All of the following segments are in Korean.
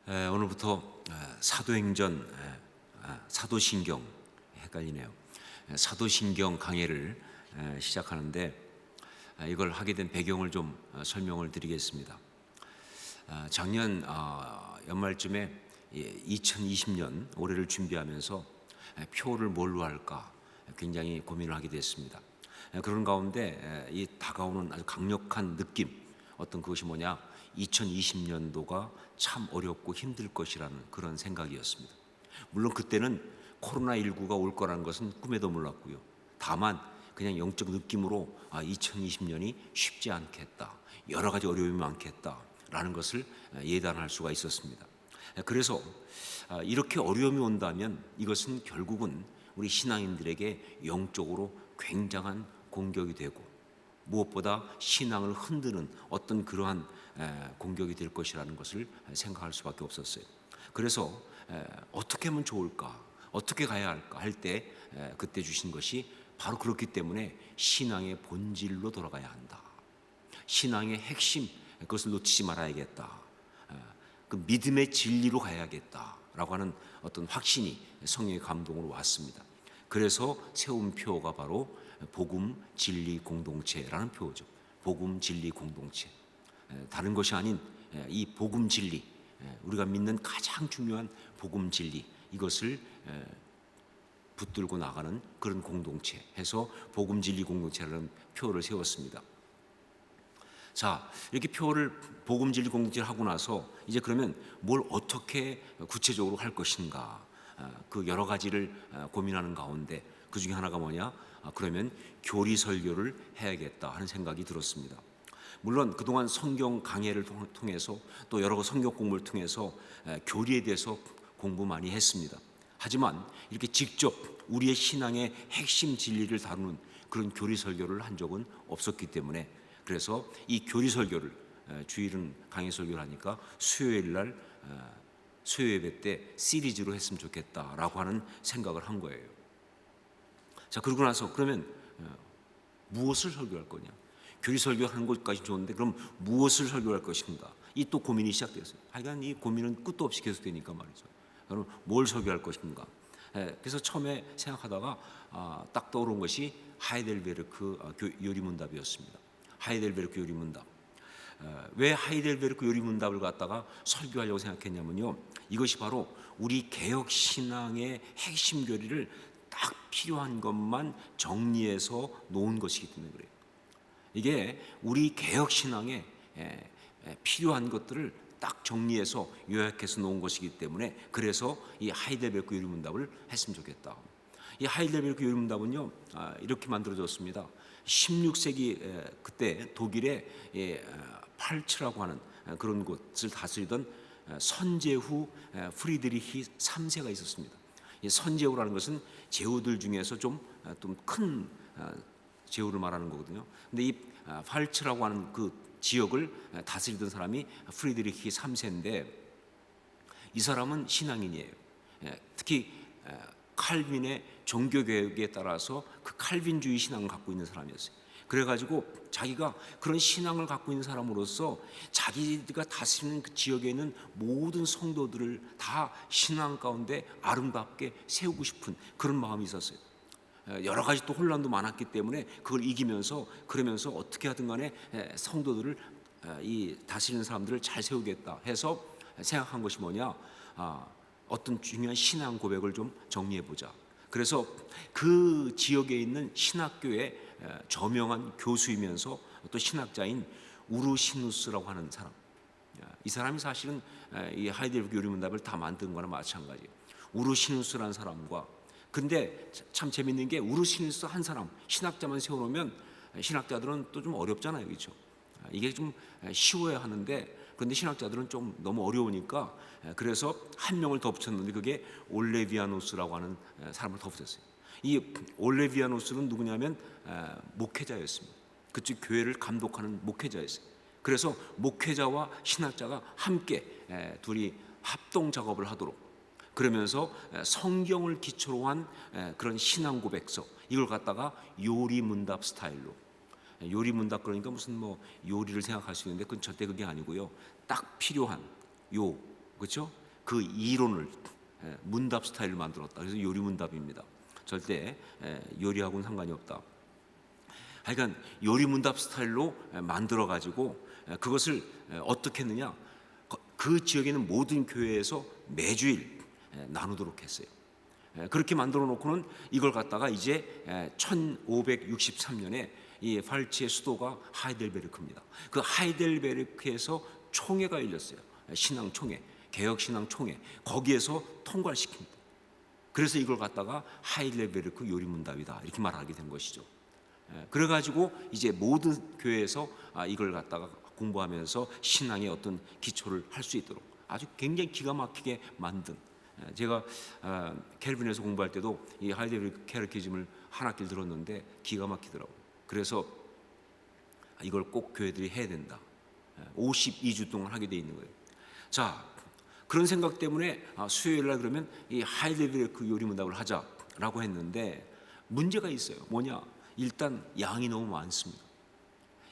오늘부터 사도행전, 사도신경 헷갈리네요. 사도신경 강해를 시작하는데 이걸 하게 된 배경을 좀 설명을 드리겠습니다. 작년 연말쯤에 2020년 올해를 준비하면서 표를 뭘로 할까 굉장히 고민을 하게 됐습니다. 그런 가운데 이 다가오는 아주 강력한 느낌, 어떤 그것이 뭐냐, 2020년도가 참 어렵고 힘들 것이라는 그런 생각이었습니다. 물론 그때는 코로나19가 올 거라는 것은 꿈에도 몰랐고요. 다만 그냥 영적 느낌으로 2020년이 쉽지 않겠다, 여러 가지 어려움이 많겠다라는 것을 예단할 수가 있었습니다. 그래서 이렇게 어려움이 온다면 이것은 결국은 우리 신앙인들에게 영적으로 굉장한 공격이 되고 무엇보다 신앙을 흔드는 어떤 그러한 공격이 될 것이라는 것을 생각할 수밖에 없었어요. 그래서 어떻게 하면 좋을까, 어떻게 가야 할까 할 때 그때 주신 것이 바로 그렇기 때문에 신앙의 본질로 돌아가야 한다. 신앙의 핵심, 그것을 놓치지 말아야겠다. 그 믿음의 진리로 가야겠다라고 하는 어떤 확신이 성령의 감동으로 왔습니다. 그래서 세운 표가 바로 복음 진리 공동체라는 표죠. 복음 진리 공동체. 다른 것이 아닌 이 복음 진리, 우리가 믿는 가장 중요한 복음 진리, 이것을 붙들고 나가는 그런 공동체 해서 복음 진리 공동체라는 표를 세웠습니다. 자, 이렇게 표를 복음 진리 공동체를 하고 나서 이제 그러면 뭘 어떻게 구체적으로 할 것인가, 그 여러 가지를 고민하는 가운데 그 중에 하나가 뭐냐, 그러면 교리 설교를 해야겠다 하는 생각이 들었습니다. 물론 그동안 성경 강해를 통해서 또 여러 성경 공부를 통해서 교리에 대해서 공부 많이 했습니다. 하지만 이렇게 직접 우리의 신앙의 핵심 진리를 다루는 그런 교리 설교를 한 적은 없었기 때문에, 그래서 이 교리 설교를 주일은 강해 설교를 하니까 수요일 날 수요 예배 때 시리즈로 했으면 좋겠다라고 하는 생각을 한 거예요. 자, 그러고 나서 그러면 무엇을 설교할 거냐? 교리 설교하는 것까지 좋은데 그럼 무엇을 설교할 것인가? 이 또 고민이 시작됐어요. 하여간 이 고민은 끝도 없이 계속되니까 말이죠. 그럼 뭘 설교할 것인가? 그래서 처음에 생각하다가 딱 떠오른 것이 하이델베르크 요리문답이었습니다. 하이델베르크 요리문답. 왜 하이델베르크 요리문답을 갖다가 설교하려고 생각했냐면요, 이것이 바로 우리 개혁 신앙의 핵심 교리를 딱 필요한 것만 정리해서 놓은 것이기 때문에 그래요. 이게 우리 개혁 신앙에 필요한 것들을 딱 정리해서 요약해서 놓은 것이기 때문에, 그래서 이 하이델베르크 요리문답을 했으면 좋겠다. 이 하이델베르크 요리문답은요, 이렇게 만들어졌습니다. 16세기 그때 독일의 팔츠라고 하는 그런 곳을 다스리던 선제후 프리드리히 3세가 있었습니다. 이 선제후라는 것은 제후들 중에서 좀 큰 제후를 말하는 거거든요. 근데 이 팔츠라고 하는 그 지역을 다스리던 사람이 프리드리히 3세인데 이 사람은 신앙인이에요. 특히 칼빈의 종교개혁에 따라서 그 칼빈주의 신앙을 갖고 있는 사람이었어요. 그래가지고 자기가 그런 신앙을 갖고 있는 사람으로서 자기가 다스리는 그 지역에 있는 모든 성도들을 다 신앙 가운데 아름답게 세우고 싶은 그런 마음이 있었어요. 여러 가지 또 혼란도 많았기 때문에 그걸 이기면서, 그러면서 어떻게 하든 간에 성도들을, 이 다스리는 사람들을 잘 세우겠다 해서 생각한 것이 뭐냐, 어떤 중요한 신앙 고백을 좀 정리해보자. 그래서 그 지역에 있는 신학교의 저명한 교수이면서 또 신학자인 우르시누스라고 하는 사람, 이 사람이 사실은 이 하이델베르크 요리문답을 다 만든 거나 마찬가지예요. 우르시누스라는 사람과, 근데 참 재밌는 게 우르시누스 한 사람 신학자만 세워놓으면 신학자들은 또 좀 어렵잖아요, 그렇죠? 이게 좀 쉬워야 하는데 그런데 신학자들은 좀 너무 어려우니까 그래서 한 명을 더 붙였는데 그게 올레비아누스라고 하는 사람을 더 붙였어요. 이 올레비아누스는 누구냐면 목회자였습니다. 그쪽 교회를 감독하는 목회자였어요. 그래서 목회자와 신학자가 함께 둘이 합동 작업을 하도록, 그러면서 성경을 기초로 한 그런 신앙 고백서, 이걸 갖다가 요리문답 스타일로, 요리문답 그러니까 무슨 뭐 요리를 생각할 수 있는데 그건 절대 그게 아니고요, 딱 필요한 그렇죠? 그 이론을 문답 스타일을 만들었다. 그래서 요리 문답입니다. 절대 요리하고는 상관이 없다. 하여간 요리 문답 스타일로 만들어 가지고 그것을 어떻게 했느냐? 그 지역에 있는 모든 교회에서 매주일 나누도록 했어요. 그렇게 만들어 놓고는 이걸 갖다가 이제 1563년에 이 발치의 수도가 하이델베르크입니다. 그 하이델베르크에서 총회가 열렸어요. 신앙총회, 개혁신앙총회. 거기에서 통과를 시킵니다. 그래서 이걸 갖다가 하이델베르크 요리문답이다 이렇게 말하게 된 것이죠. 그래가지고 이제 모든 교회에서 이걸 갖다가 공부하면서 신앙의 어떤 기초를 할 수 있도록 아주 굉장히 기가 막히게 만든, 제가 켈빈에서 공부할 때도 이 하이델베르크 캐테키즘을 한 학기를 들었는데 기가 막히더라고요. 그래서 이걸 꼭 교회들이 해야 된다. 52주 동안 하게 돼 있는 거예요. 자, 그런 생각 때문에 수요일 날 그러면 이 하이델베르크 요리문답을 하자라고 했는데 문제가 있어요. 뭐냐? 일단 양이 너무 많습니다.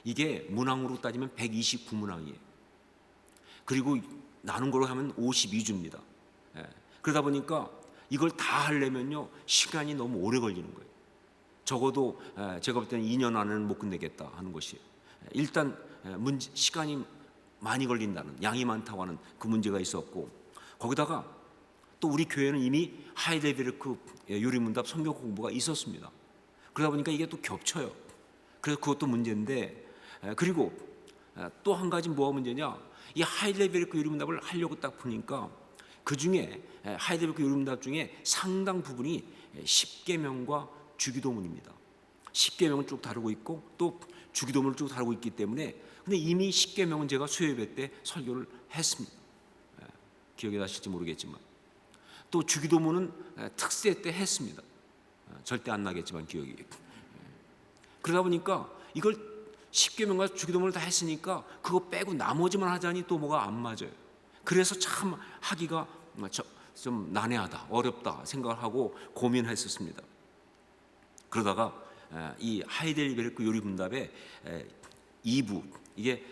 이게 문항으로 따지면 129문항이에요. 그리고 나눈 거로 하면 52주입니다. 그러다 보니까 이걸 다 하려면요 시간이 너무 오래 걸리는 거예요. 적어도 제가 볼 때는 2년 안에는 못 끝내겠다 하는 것이에요. 일단 시간이 많이 걸린다는, 양이 많다고 하는 그 문제가 있었고, 거기다가 또 우리 교회는 이미 하이델베르크 요리문답 성경 공부가 있었습니다. 그러다 보니까 이게 또 겹쳐요. 그래서 그것도 문제인데, 그리고 또 한 가지 뭐가 문제냐? 이 하이델베르크 요리문답을 하려고 딱 보니까 그 중에 하이델베르크 요리문답 중에 상당 부분이 십계명과 주기도문입니다. 십계명은 쭉 다루고 있고 또 주기도문을 쭉 다루고 있기 때문에, 근데 이미 십계명은 제가 수요예배 때 설교를 했습니다. 기억이 나실지 모르겠지만, 또 주기도문은 특세 때 했습니다. 절대 안 나겠지만 기억이. 그러다 보니까 이걸 십계명과 주기도문을 다 했으니까 그거 빼고 나머지만 하자니 또 뭐가 안 맞아요. 그래서 참 하기가 좀 난해하다, 어렵다 생각을 하고 고민했었습니다. 그러다가 이 하이델베르크 요리문답의 2부, 이게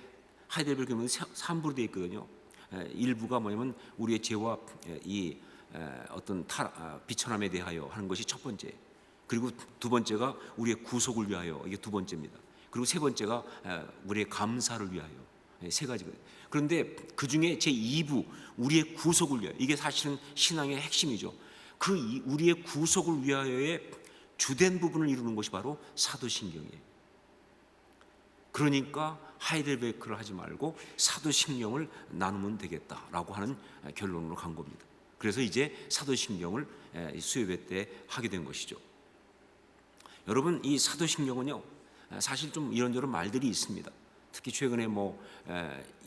하이델베르크 요리문답이 3부로 되어 있거든요. 1부가 뭐냐면 우리의 죄와 이 어떤 비천함에 대하여 하는 것이 첫 번째. 그리고 두 번째가 우리의 구속을 위하여, 이게 두 번째입니다. 그리고 세 번째가 우리의 감사를 위하여, 세 가지거든요. 그런데 그 중에 제 2부 우리의 구속을 위하여, 이게 사실은 신앙의 핵심이죠. 그 우리의 구속을 위하여의 주된 부분을 이루는 것이 바로 사도신경이에요. 그러니까 하이델베르크를 하지 말고 사도신경을 나누면 되겠다라고 하는 결론으로 간 겁니다. 그래서 이제 사도신경을 수요예배 때 하게 된 것이죠. 여러분, 이 사도신경은요 사실 좀 이런저런 말들이 있습니다. 특히 최근에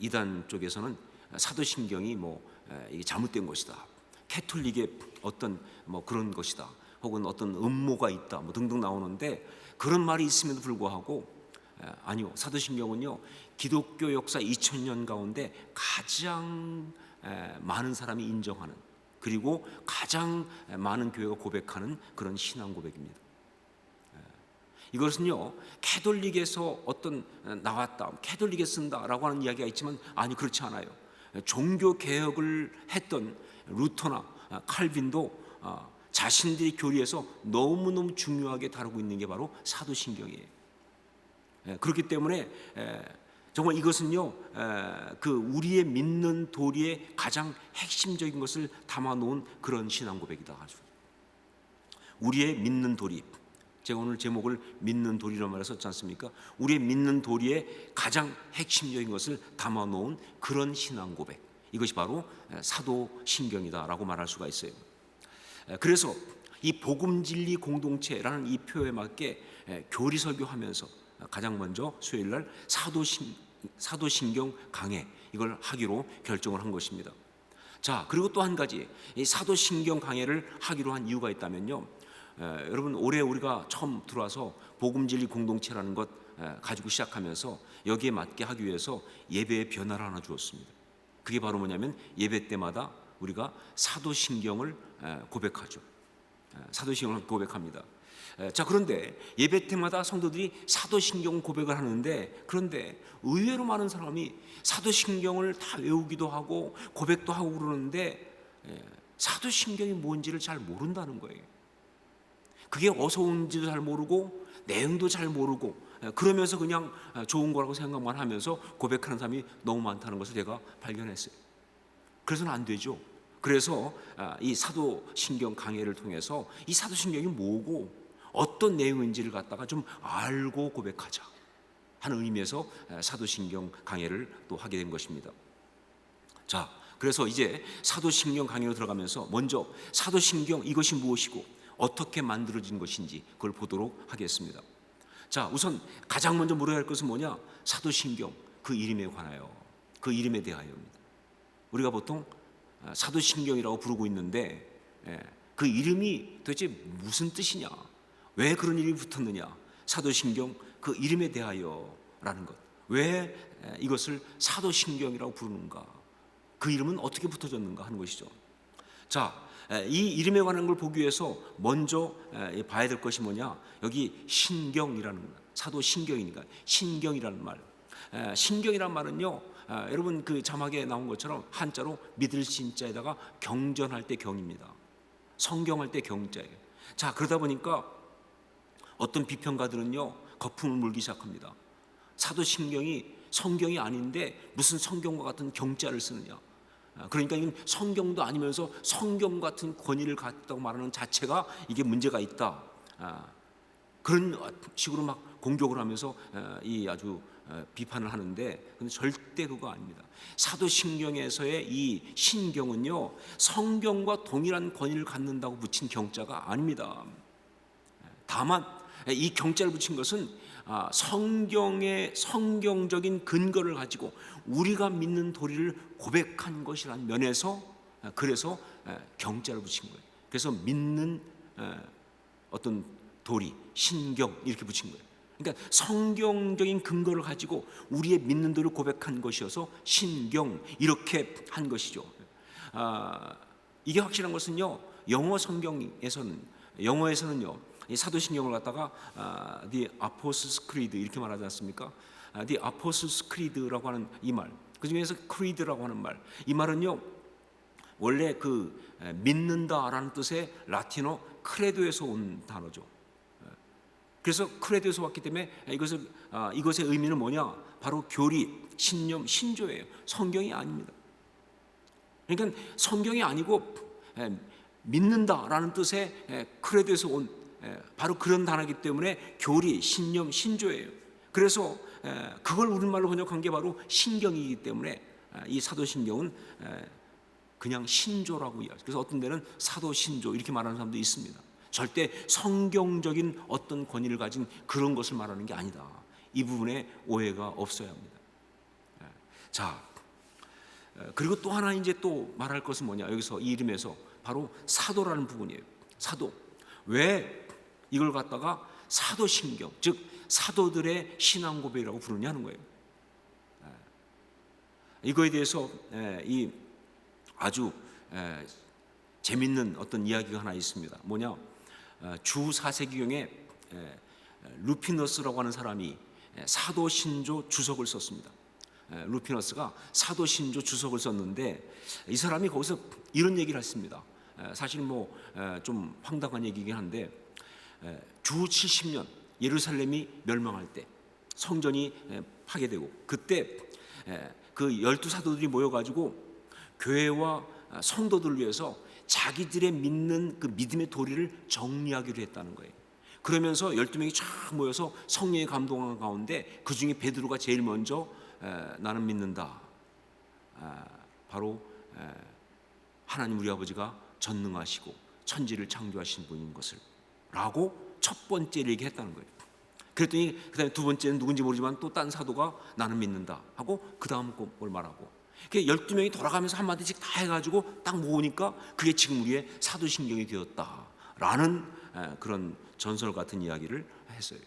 이단 쪽에서는 사도신경이 이게 잘못된 것이다, 캐톨릭의 어떤 그런 것이다, 혹은 어떤 음모가 있다 등등 나오는데, 그런 말이 있음에도 불구하고 아니요, 사도신경은요 기독교 역사 2000년 가운데 가장 많은 사람이 인정하는, 그리고 가장 많은 교회가 고백하는 그런 신앙 고백입니다. 이것은요 캐톨릭에서 어떤 나왔다, 캐톨릭에 쓴다라고 하는 이야기가 있지만, 아니 그렇지 않아요. 종교 개혁을 했던 루터나 칼빈도 자신들이 교리에서 너무너무 중요하게 다루고 있는 게 바로 사도신경이에요. 그렇기 때문에 정말 이것은요 그 우리의 믿는 도리의 가장 핵심적인 것을 담아놓은 그런 신앙 고백이다. 우리의 믿는 도리, 제가 오늘 제목을 믿는 도리라고 말했었지 않습니까? 우리의 믿는 도리의 가장 핵심적인 것을 담아놓은 그런 신앙 고백, 이것이 바로 사도신경이다라고 말할 수가 있어요. 그래서 이 복음진리 공동체라는 이 표에 맞게 교리 설교하면서 가장 먼저 수요일날 사도신경 강해, 이걸 하기로 결정을 한 것입니다. 자, 그리고 또 한 가지, 이 사도신경 강해를 하기로 한 이유가 있다면요, 여러분 올해 우리가 처음 들어와서 복음진리 공동체라는 것 가지고 시작하면서 여기에 맞게 하기 위해서 예배의 변화를 하나 주었습니다. 그게 바로 뭐냐면 예배 때마다 우리가 사도신경을 고백하죠. 사도신경을 고백합니다. 자, 그런데 예배 때마다 성도들이 사도신경 고백을 하는데, 그런데 의외로 많은 사람이 사도신경을 다 외우기도 하고 고백도 하고 그러는데 사도신경이 뭔지를 잘 모른다는 거예요. 그게 어디서 온지도 잘 모르고 내용도 잘 모르고 그러면서 그냥 좋은 거라고 생각만 하면서 고백하는 사람이 너무 많다는 것을 제가 발견했어요. 그래서는 안 되죠. 그래서 이 사도신경 강해를 통해서 이 사도신경이 뭐고 어떤 내용인지를 갖다가 좀 알고 고백하자 하는 의미에서 사도신경 강해를 또 하게 된 것입니다. 자, 그래서 이제 사도신경 강해로 들어가면서 먼저 사도신경 이것이 무엇이고 어떻게 만들어진 것인지 그걸 보도록 하겠습니다. 자, 우선 가장 먼저 물어야 할 것은 뭐냐? 사도신경, 그 이름에 관하여, 그 이름에 대하여입니다. 우리가 보통 사도신경이라고 부르고 있는데 그 이름이 도대체 무슨 뜻이냐? 왜 그런 이름이 붙었느냐? 사도신경 그 이름에 대하여라는 것. 왜 이것을 사도신경이라고 부르는가? 그 이름은 어떻게 붙어졌는가 하는 것이죠. 자, 이 이름에 관한 걸 보기 위해서 먼저 봐야 될 것이 뭐냐? 여기 신경이라는 사도신경이니까 신경이라는 말. 신경이라는 말은요, 여러분 그 자막에 나온 것처럼 한자로 믿을 신자에다가 경전할 때 경입니다. 성경할 때 경자예요. 자, 그러다 보니까 어떤 비평가들은요 거품을 물기 시작합니다. 사도신경이 성경이 아닌데 무슨 성경과 같은 경자를 쓰느냐? 그러니까 이건 성경도 아니면서 성경 같은 권위를 갖다고 말하는 자체가 이게 문제가 있다. 그런 식으로 막 공격을 하면서 이 아주 비판을 하는데, 근데 절대 그거 아닙니다. 사도신경에서의 이 신경은요 성경과 동일한 권위를 갖는다고 붙인 경자가 아닙니다. 다만 이 경자를 붙인 것은 성경의 성경적인 근거를 가지고 우리가 믿는 도리를 고백한 것이라는 면에서 그래서 경자를 붙인 거예요. 그래서 믿는 어떤 도리, 신경 이렇게 붙인 거예요. 그러니까 성경적인 근거를 가지고 우리의 믿는 도리를 고백한 것이어서 신경 이렇게 한 것이죠. 이게 확실한 것은요 영어 성경에서는요 이 사도신경을 갖다가 The Apostles' Creed 이렇게 말하지 않습니까? The Apostles' Creed라고 하는 이 말, 그 중에서 Creed라고 하는 말, 이 말은요 원래 그 믿는다라는 뜻의 라틴어 크레도에서 온 단어죠. 그래서 크레도에서 왔기 때문에 이것의 의미는 뭐냐? 바로 교리, 신념, 신조예요. 성경이 아닙니다. 그러니까 성경이 아니고 믿는다라는 뜻의 크레도에서 온 바로 그런 단어이기 때문에 교리, 신념, 신조예요. 그래서 그걸 우리말로 번역한 게 바로 신경이기 때문에 이 사도신경은 그냥 신조라고 이야기해요. 그래서 어떤 데는 사도신조 이렇게 말하는 사람도 있습니다. 절대 성경적인 어떤 권위를 가진 그런 것을 말하는 게 아니다. 이 부분에 오해가 없어야 합니다. 자, 그리고 또 하나 이제 또 말할 것은 뭐냐? 여기서 이 이름에서 바로 사도라는 부분이에요. 사도. 왜 이걸 갖다가 사도신경, 즉 사도들의 신앙 고백이라고 부르냐 하는 거예요. 이거에 대해서 이 아주 재밌는 어떤 이야기가 하나 있습니다. 뭐냐? 주 4세기경에 루피너스라고 하는 사람이 사도신조 주석을 썼습니다. 루피너스가 사도신조 주석을 썼는데 이 사람이 거기서 이런 얘기를 했습니다. 사실 뭐 좀 황당한 얘기긴 한데 주 70년 예루살렘이 멸망할 때 성전이 파괴되고 그때 그 12사도들이 모여가지고 교회와 성도들을 위해서 자기들의 믿는 그 믿음의 도리를 정리하기로 했다는 거예요. 그러면서 12명이 쫙 모여서 성령의 감동한 가운데 그 중에 베드로가 제일 먼저 나는 믿는다. 바로 하나님 우리 아버지가 전능하시고 천지를 창조하신 분인 것을 라고 첫 번째를 얘기했다는 거예요. 그랬더니 그 다음에 두 번째는 누군지 모르지만 또 딴 사도가 나는 믿는다 하고 그 다음 걸 말하고 12명이 돌아가면서 한마디씩 다 해가지고 딱 모으니까 그게 지금 우리의 사도신경이 되었다라는 그런 전설 같은 이야기를 했어요.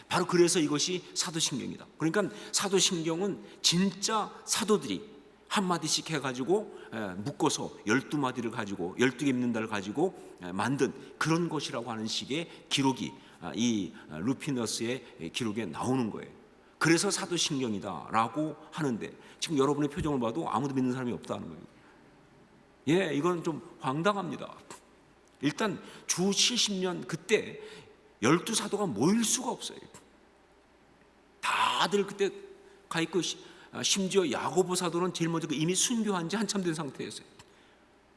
바로 그래서 이것이 사도신경이다. 그러니까 사도신경은 진짜 사도들이 한마디씩 해가지고 묶어서 12마디를 가지고 12개 입는다를 가지고 만든 그런 것이라고 하는 식의 기록이 이 루피너스의 기록에 나오는 거예요. 그래서 사도신경이다라고 하는데 지금 여러분의 표정을 봐도 아무도 믿는 사람이 없다는 거예요. 예, 이건 좀 황당합니다. 일단 주 70년 그때 12사도가 모일 수가 없어요. 다들 그때 가 있고 심지어 야고보 사도는 제일 먼저 이미 순교한 지 한참 된 상태였어요.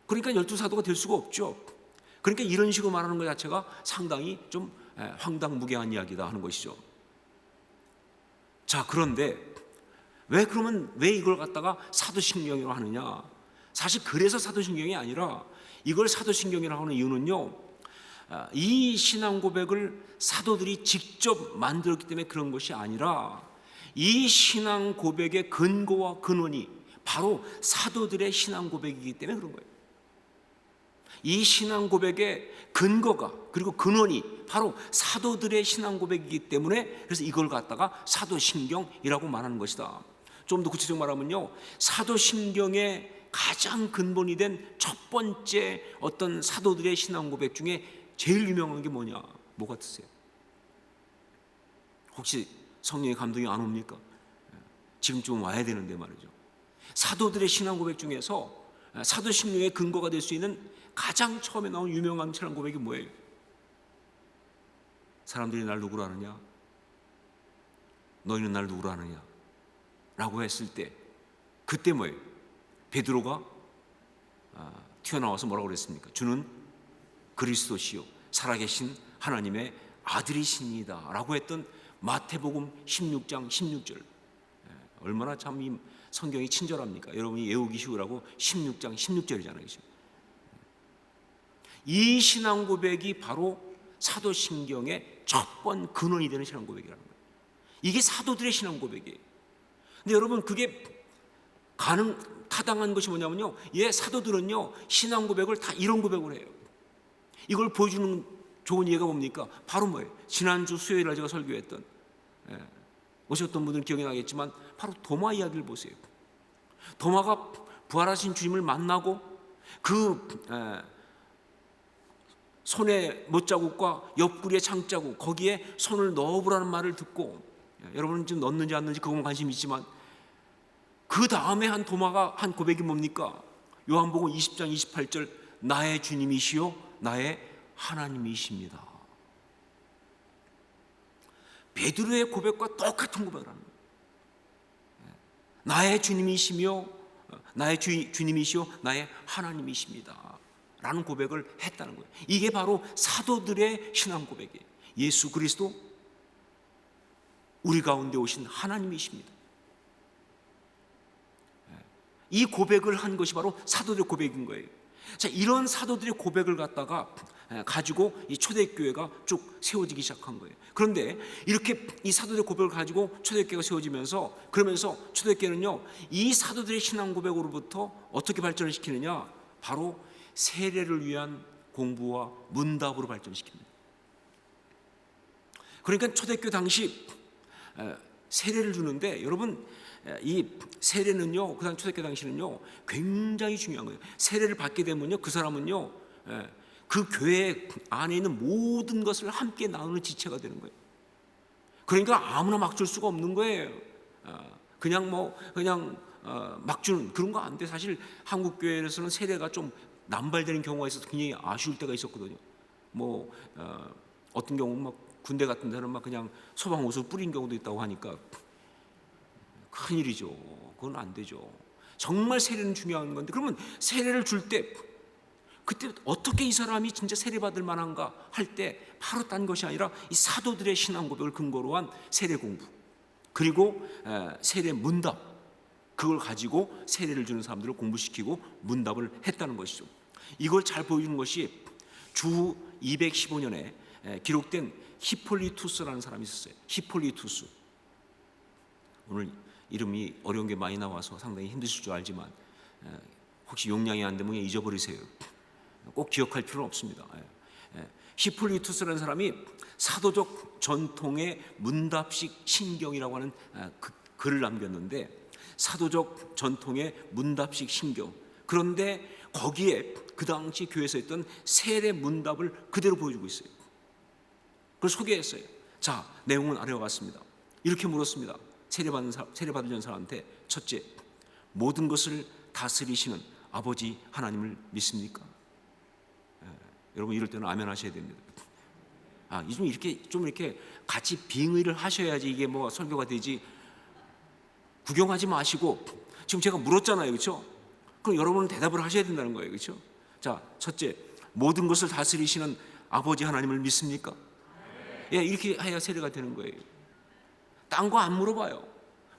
그러니까 12사도가 될 수가 없죠. 그러니까 이런 식으로 말하는 것 자체가 상당히 좀 황당무계한 이야기다 하는 것이죠. 자, 그런데 왜 이걸 갖다가 사도신경이라고 하느냐? 사실 그래서 사도신경이 아니라 이걸 사도신경이라고 하는 이유는요, 이 신앙 고백을 사도들이 직접 만들었기 때문에 그런 것이 아니라 이 신앙 고백의 근거와 근원이 바로 사도들의 신앙 고백이기 때문에 그런 거예요. 이 신앙 고백의 근거가 그리고 근원이 바로 사도들의 신앙 고백이기 때문에 그래서 이걸 갖다가 사도신경이라고 말하는 것이다. 좀 더 구체적으로 말하면요, 사도신경의 가장 근본이 된 첫 번째 어떤 사도들의 신앙 고백 중에 제일 유명한 게 뭐냐? 뭐 같으세요? 혹시 성령의 감동이 안 옵니까? 지금쯤 와야 되는데 말이죠. 사도들의 신앙 고백 중에서 사도신경의 근거가 될 수 있는 가장 처음에 나온 유명한 신앙 고백이 뭐예요? 사람들이 날 누구로 아느냐? 너희는 날 누구로 아느냐? 라고 했을 때 그때 뭐예요? 베드로가 튀어나와서 뭐라고 그랬습니까? 주는 그리스도시요 살아계신 하나님의 아들이시니이다 라고 했던 마태복음 16장 16절. 얼마나 참 이 성경이 친절합니까? 여러분이 외우기 쉬우라고 16장 16절이잖아요. 이 신앙 고백이 바로 사도신경의 첫 번 근원이 되는 신앙 고백이라는 거예요. 이게 사도들의 신앙 고백이에요. 근데 여러분 그게 타당한 것이 뭐냐면요, 사도들은요 신앙 고백을 다 이런 고백을 해요. 이걸 보여주는 좋은 예가 뭡니까? 바로 뭐예요? 지난주 수요일날 제가 설교했던 오셨던 분들은 기억이 나겠지만 바로 도마 이야기를 보세요. 도마가 부활하신 주님을 만나고 그 손의 못자국과 옆구리의 창자국 거기에 손을 넣어보라는 말을 듣고, 여러분은 지금 넣는지 안 넣는지 그건 관심이 있지만 그 다음에 한 도마가 한 고백이 뭡니까? 요한복음 20장 28절 나의 주님이시요 나의 하나님이십니다. 베드로의 고백과 똑같은 고백을 하는 거예요. 나의 주님이시며 나의 주님이시요 나의 하나님이십니다 라는 고백을 했다는 거예요. 이게 바로 사도들의 신앙 고백이에요. 예수 그리스도 우리 가운데 오신 하나님이십니다. 이 고백을 한 것이 바로 사도들의 고백인 거예요. 자, 이런 사도들의 고백을 갖다가 가지고 이 초대교회가 쭉 세워지기 시작한 거예요. 그런데 이렇게 이 사도들의 고백을 가지고 초대교회가 세워지면서 그러면서 초대교회는요 이 사도들의 신앙 고백으로부터 어떻게 발전을 시키느냐? 바로 세례를 위한 공부와 문답으로 발전시킵니다. 그러니까 초대교회 당시 세례를 주는데 여러분 이 세례는요 그 당시 초대교회 당시는요 굉장히 중요한 거예요. 세례를 받게 되면요 그 사람은요 그 교회 안에 있는 모든 것을 함께 나누는 지체가 되는 거예요. 그러니까 아무나 막 줄 수가 없는 거예요. 그냥 막 주는 그런 거 안 돼. 사실 한국 교회에서는 세례가 좀 남발되는 경우가 있어서 굉장히 아쉬울 때가 있었거든요. 어떤 경우는 막 군대 같은 데는 막 그냥 소방호수 뿌린 경우도 있다고 하니까 큰일이죠. 그건 안 되죠. 정말 세례는 중요한 건데 그러면 세례를 줄 때 그때 어떻게 이 사람이 진짜 세례받을 만한가 할 때 바로 딴 것이 아니라 이 사도들의 신앙 고백을 근거로 한 세례 공부 그리고 세례 문답 그걸 가지고 세례를 주는 사람들을 공부시키고 문답을 했다는 것이죠. 이걸 잘 보여주는 것이 주 215년에 기록된 히폴리투스라는 사람이 있었어요. 히폴리투스. 오늘 이름이 어려운 게 많이 나와서 상당히 힘드실 줄 알지만 혹시 용량이 안 되면 잊어버리세요. 꼭 기억할 필요는 없습니다. 히폴리투스라는 사람이 사도적 전통의 문답식 신경이라고 하는 글을 남겼는데 사도적 전통의 문답식 신경. 그런데 거기에 그 당시 교회에서 했던 세례 문답을 그대로 보여주고 있어요. 그걸 소개했어요. 자, 내용은 아래와 같습니다. 이렇게 물었습니다. 세례받은 사람한테. 첫째, 모든 것을 다스리시는 아버지 하나님을 믿습니까? 여러분 이럴 때는 아멘 하셔야 됩니다. 좀 이렇게 같이 빙의를 하셔야지 이게 뭐 설교가 되지. 구경하지 마시고 지금 제가 물었잖아요, 그렇죠? 그럼 여러분은 대답을 하셔야 된다는 거예요, 그렇죠? 자, 첫째, 모든 것을 다스리시는 아버지 하나님을 믿습니까? 예, 이렇게 해야 세례가 되는 거예요. 딴 거 안 물어봐요.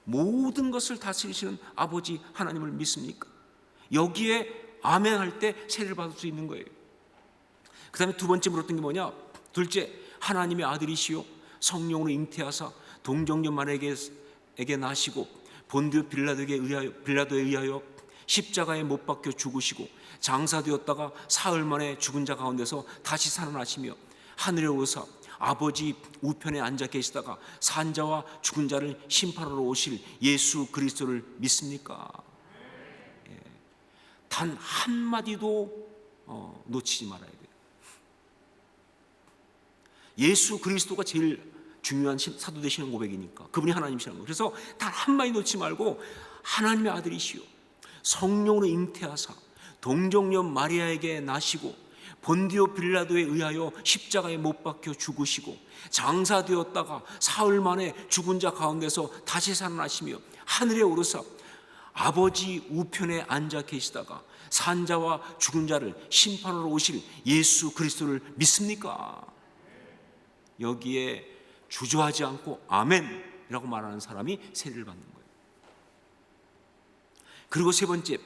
모든 것을 다스리시는 아버지 하나님을 믿습니까? 여기에 아멘 할 때 세례를 받을 수 있는 거예요. 그 다음에 두 번째 물었던 게 뭐냐? 둘째, 하나님의 아들이시요 성령으로 잉태하사 동정녀 마리아에게 나시고 본디오 빌라도에 의하여 십자가에 못 박혀 죽으시고 장사되었다가 사흘 만에 죽은 자 가운데서 다시 살아나시며 하늘에 오르사 아버지 우편에 앉아 계시다가 산자와 죽은 자를 심판하러 오실 예수 그리스도를 믿습니까? 단 한마디도 놓치지 말아야 돼요. 예수 그리스도가 제일 중요한 사도 되시는 고백이니까 그분이 하나님이시라는 거예요. 그래서 단 한마디 놓지 말고 하나님의 아들이시오 성령으로 잉태하사 동정녀 마리아에게 나시고 본디오 빌라도에 의하여 십자가에 못 박혀 죽으시고 장사되었다가 사흘 만에 죽은 자 가운데서 다시 살아나시며 하늘에 오르사 아버지 우편에 앉아 계시다가 산자와 죽은 자를 심판하러 오실 예수 그리스도를 믿습니까? 여기에 주저하지 않고 아멘이라고 말하는 사람이 세례를 받는 거예요. 그리고 세 번째,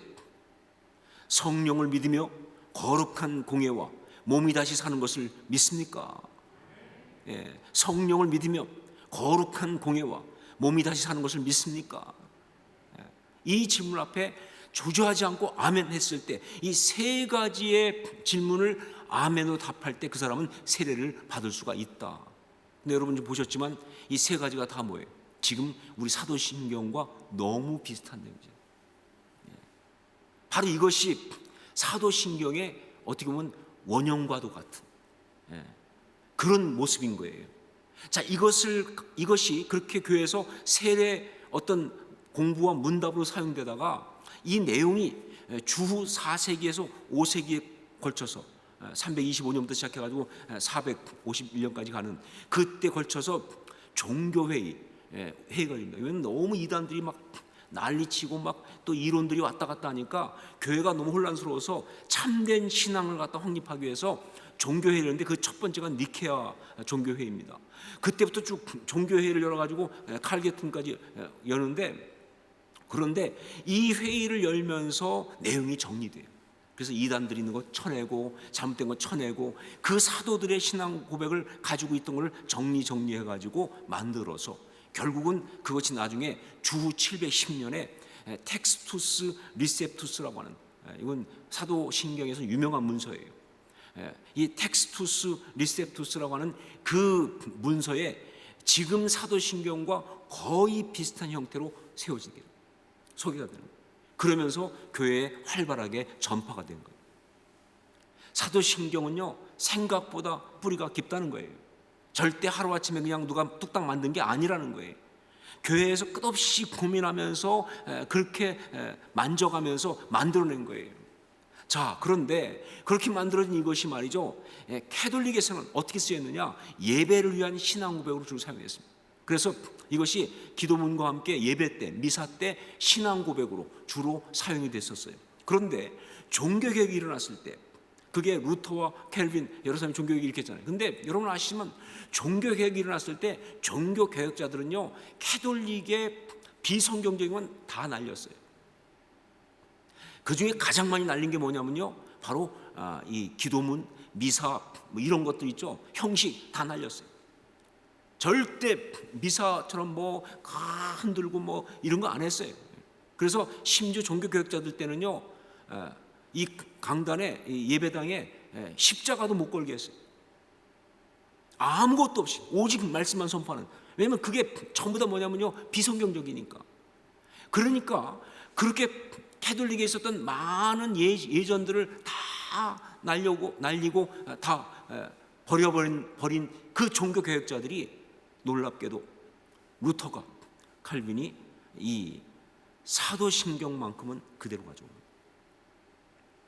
성령을 믿으며 거룩한 공예와 몸이 다시 사는 것을 믿습니까? 예, 성령을 믿으며 거룩한 공예와 몸이 다시 사는 것을 믿습니까? 예, 이 질문 앞에 주저하지 않고 아멘 했을 때 이 세 가지의 질문을 아멘으로 답할 때 그 사람은 세례를 받을 수가 있다. 근데 여러분 좀 보셨지만 이 세 가지가 다 뭐예요? 지금 우리 사도신경과 너무 비슷한 내용이죠. 바로 이것이 사도신경의 어떻게 보면 원형과도 같은 그런 모습인 거예요. 자, 이것이 그렇게 교회에서 세례 어떤 공부와 문답으로 사용되다가 이 내용이 주후 4세기에서 5세기에 걸쳐서 325년부터 시작해가지고 451년까지 가는 그때 걸쳐서 종교회의가 됩니다. 왜냐하면 너무 이단들이 막 난리치고 막 또 이론들이 왔다 갔다 하니까 교회가 너무 혼란스러워서 참된 신앙을 갖다 확립하기 위해서 종교회의를 했는데 그 첫 번째가 니케아 종교회의입니다. 그때부터 쭉 종교회의를 열어가지고 칼게튼까지 여는데 그런데 이 회의를 열면서 내용이 정리돼요. 그래서 이단들이 있는 거 쳐내고 잘못된 거 쳐내고 그 사도들의 신앙 고백을 가지고 있던 걸 정리해가지고 만들어서 결국은 그것이 나중에 주후 710년에 텍스투스 리셉투스라고 하는 이건 사도신경에서 유명한 문서예요. 이 텍스투스 리셉투스라고 하는 그 문서에 지금 사도신경과 거의 비슷한 형태로 세워지게 소개가 되는 거예요. 그러면서 교회에 활발하게 전파가 된 거예요. 사도신경은요 생각보다 뿌리가 깊다는 거예요. 절대 하루아침에 그냥 누가 뚝딱 만든 게 아니라는 거예요. 교회에서 끝없이 고민하면서 그렇게 만져가면서 만들어낸 거예요. 자, 그런데 그렇게 만들어진 이것이 말이죠, 캐톨릭에서는 어떻게 쓰였느냐, 예배를 위한 신앙 고백으로 주로 사용했습니다. 그래서 이것이 기도문과 함께 예배 때, 미사 때 신앙 고백으로 주로 사용이 됐었어요. 그런데 종교개혁이 일어났을 때, 그게 루터와 켈빈 여러 사람이 종교개혁을 일으켰잖아요. 근데 여러분 아시지만 종교개혁이 일어났을 때 종교개혁자들은요 캐톨릭의 비성경적인 건 다 날렸어요. 그 중에 가장 많이 날린 게 뭐냐면요 바로 이 기도문, 미사 뭐 이런 것들 있죠, 형식 다 날렸어요. 절대 미사처럼 뭐 흔들고 뭐 이런 거 안 했어요. 그래서 심지어 종교개혁자들 때는요 이 강단에 이 예배당에 십자가도 못 걸게 했어요. 아무것도 없이 오직 말씀만 선포하는. 왜냐하면 그게 전부 다 뭐냐면요 비성경적이니까. 그러니까 그렇게 캐톨릭에 있었던 많은 예전들을 다 날리고 다 버린 그 종교 개혁자들이 놀랍게도 루터가, 칼빈이 이 사도신경만큼은 그대로 가져온 거예요.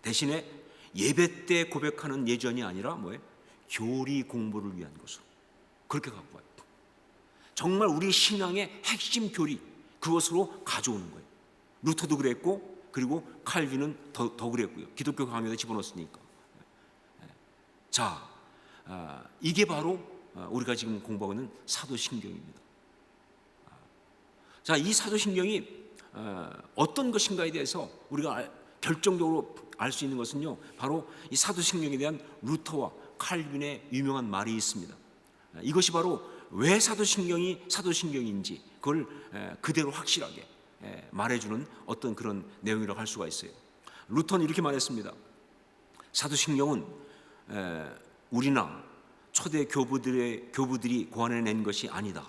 대신에 예배 때 고백하는 예전이 아니라 뭐예요? 교리 공부를 위한 것으로 그렇게 갖고 와요. 정말 우리 신앙의 핵심 교리, 그것으로 가져오는 거예요. 루터도 그랬고, 그리고 칼빈은 더 그랬고요. 기독교 강요에 집어넣었으니까. 자, 이게 바로 우리가 지금 공부하고 있는 사도신경입니다. 자, 이 사도신경이 어떤 것인가에 대해서 우리가 결정적으로 알 수 있는 것은요, 바로 이 사도신경에 대한 루터와 칼빈의 유명한 말이 있습니다. 이것이 바로 왜 사도신경인지 그걸 그대로 확실하게 말해주는 어떤 그런 내용이라고 할 수가 있어요. 루터는 이렇게 말했습니다. 사도신경은 우리나 초대 교부들이 고안해낸 것이 아니다.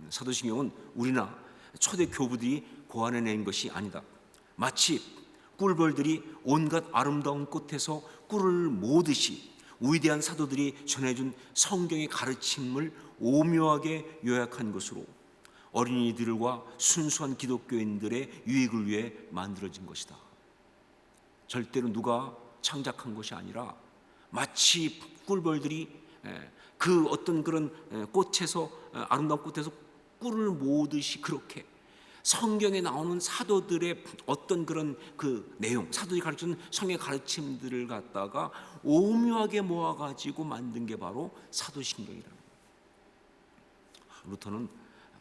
사도신경은 우리나 초대 교부들이 고안해낸 것이 아니다. 마치 꿀벌들이 온갖 아름다운 꽃에서 꿀을 모으듯이 위대한 사도들이 전해준 성경의 가르침을 오묘하게 요약한 것으로 어린이들과 순수한 기독교인들의 유익을 위해 만들어진 것이다. 절대로 누가 창작한 것이 아니라 마치 꿀벌들이 그 어떤 그런 꽃에서, 아름다운 꽃에서 꿀을 모으듯이 그렇게 성경에 나오는 사도들의 어떤 그런 그 내용, 사도들이 가르치는 성의 가르침들을 갖다가 오묘하게 모아가지고 만든 게 바로 사도신경이라는 거예요. 루터는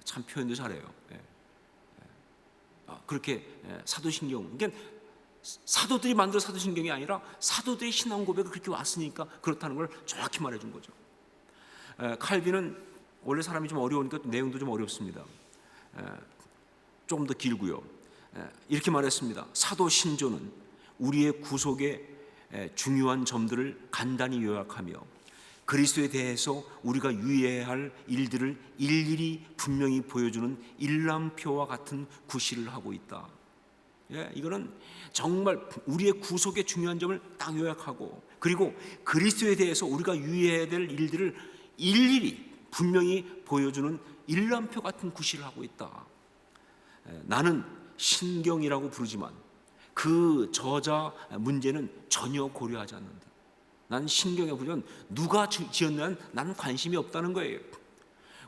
참 표현도 잘해요. 그렇게 사도신경, 그러니까 사도들이 만든 사도신경이 아니라 사도들의 신앙 고백을 그렇게 왔으니까 그렇다는 걸 정확히 말해준 거죠. 칼빈은 원래 사람이 좀 어려우니까 내용도 좀 어렵습니다. 조금 더 길고요. 이렇게 말했습니다. 사도 신조는 우리의 구속의 중요한 점들을 간단히 요약하며 그리스도에 대해서 우리가 유의해야 할 일들을 일일이 분명히 보여주는 일람표와 같은 구실을 하고 있다. 이거는 정말 우리의 구속의 중요한 점을 딱 요약하고, 그리고 그리스도에 대해서 우리가 유의해야 될 일들을 일일이 분명히 보여주는 일람표 같은 구실을 하고 있다. 나는 신경이라고 부르지만 그 저자 문제는 전혀 고려하지 않는다. 나는 신경에 부르면 누가 지었냐는 나는 관심이 없다는 거예요.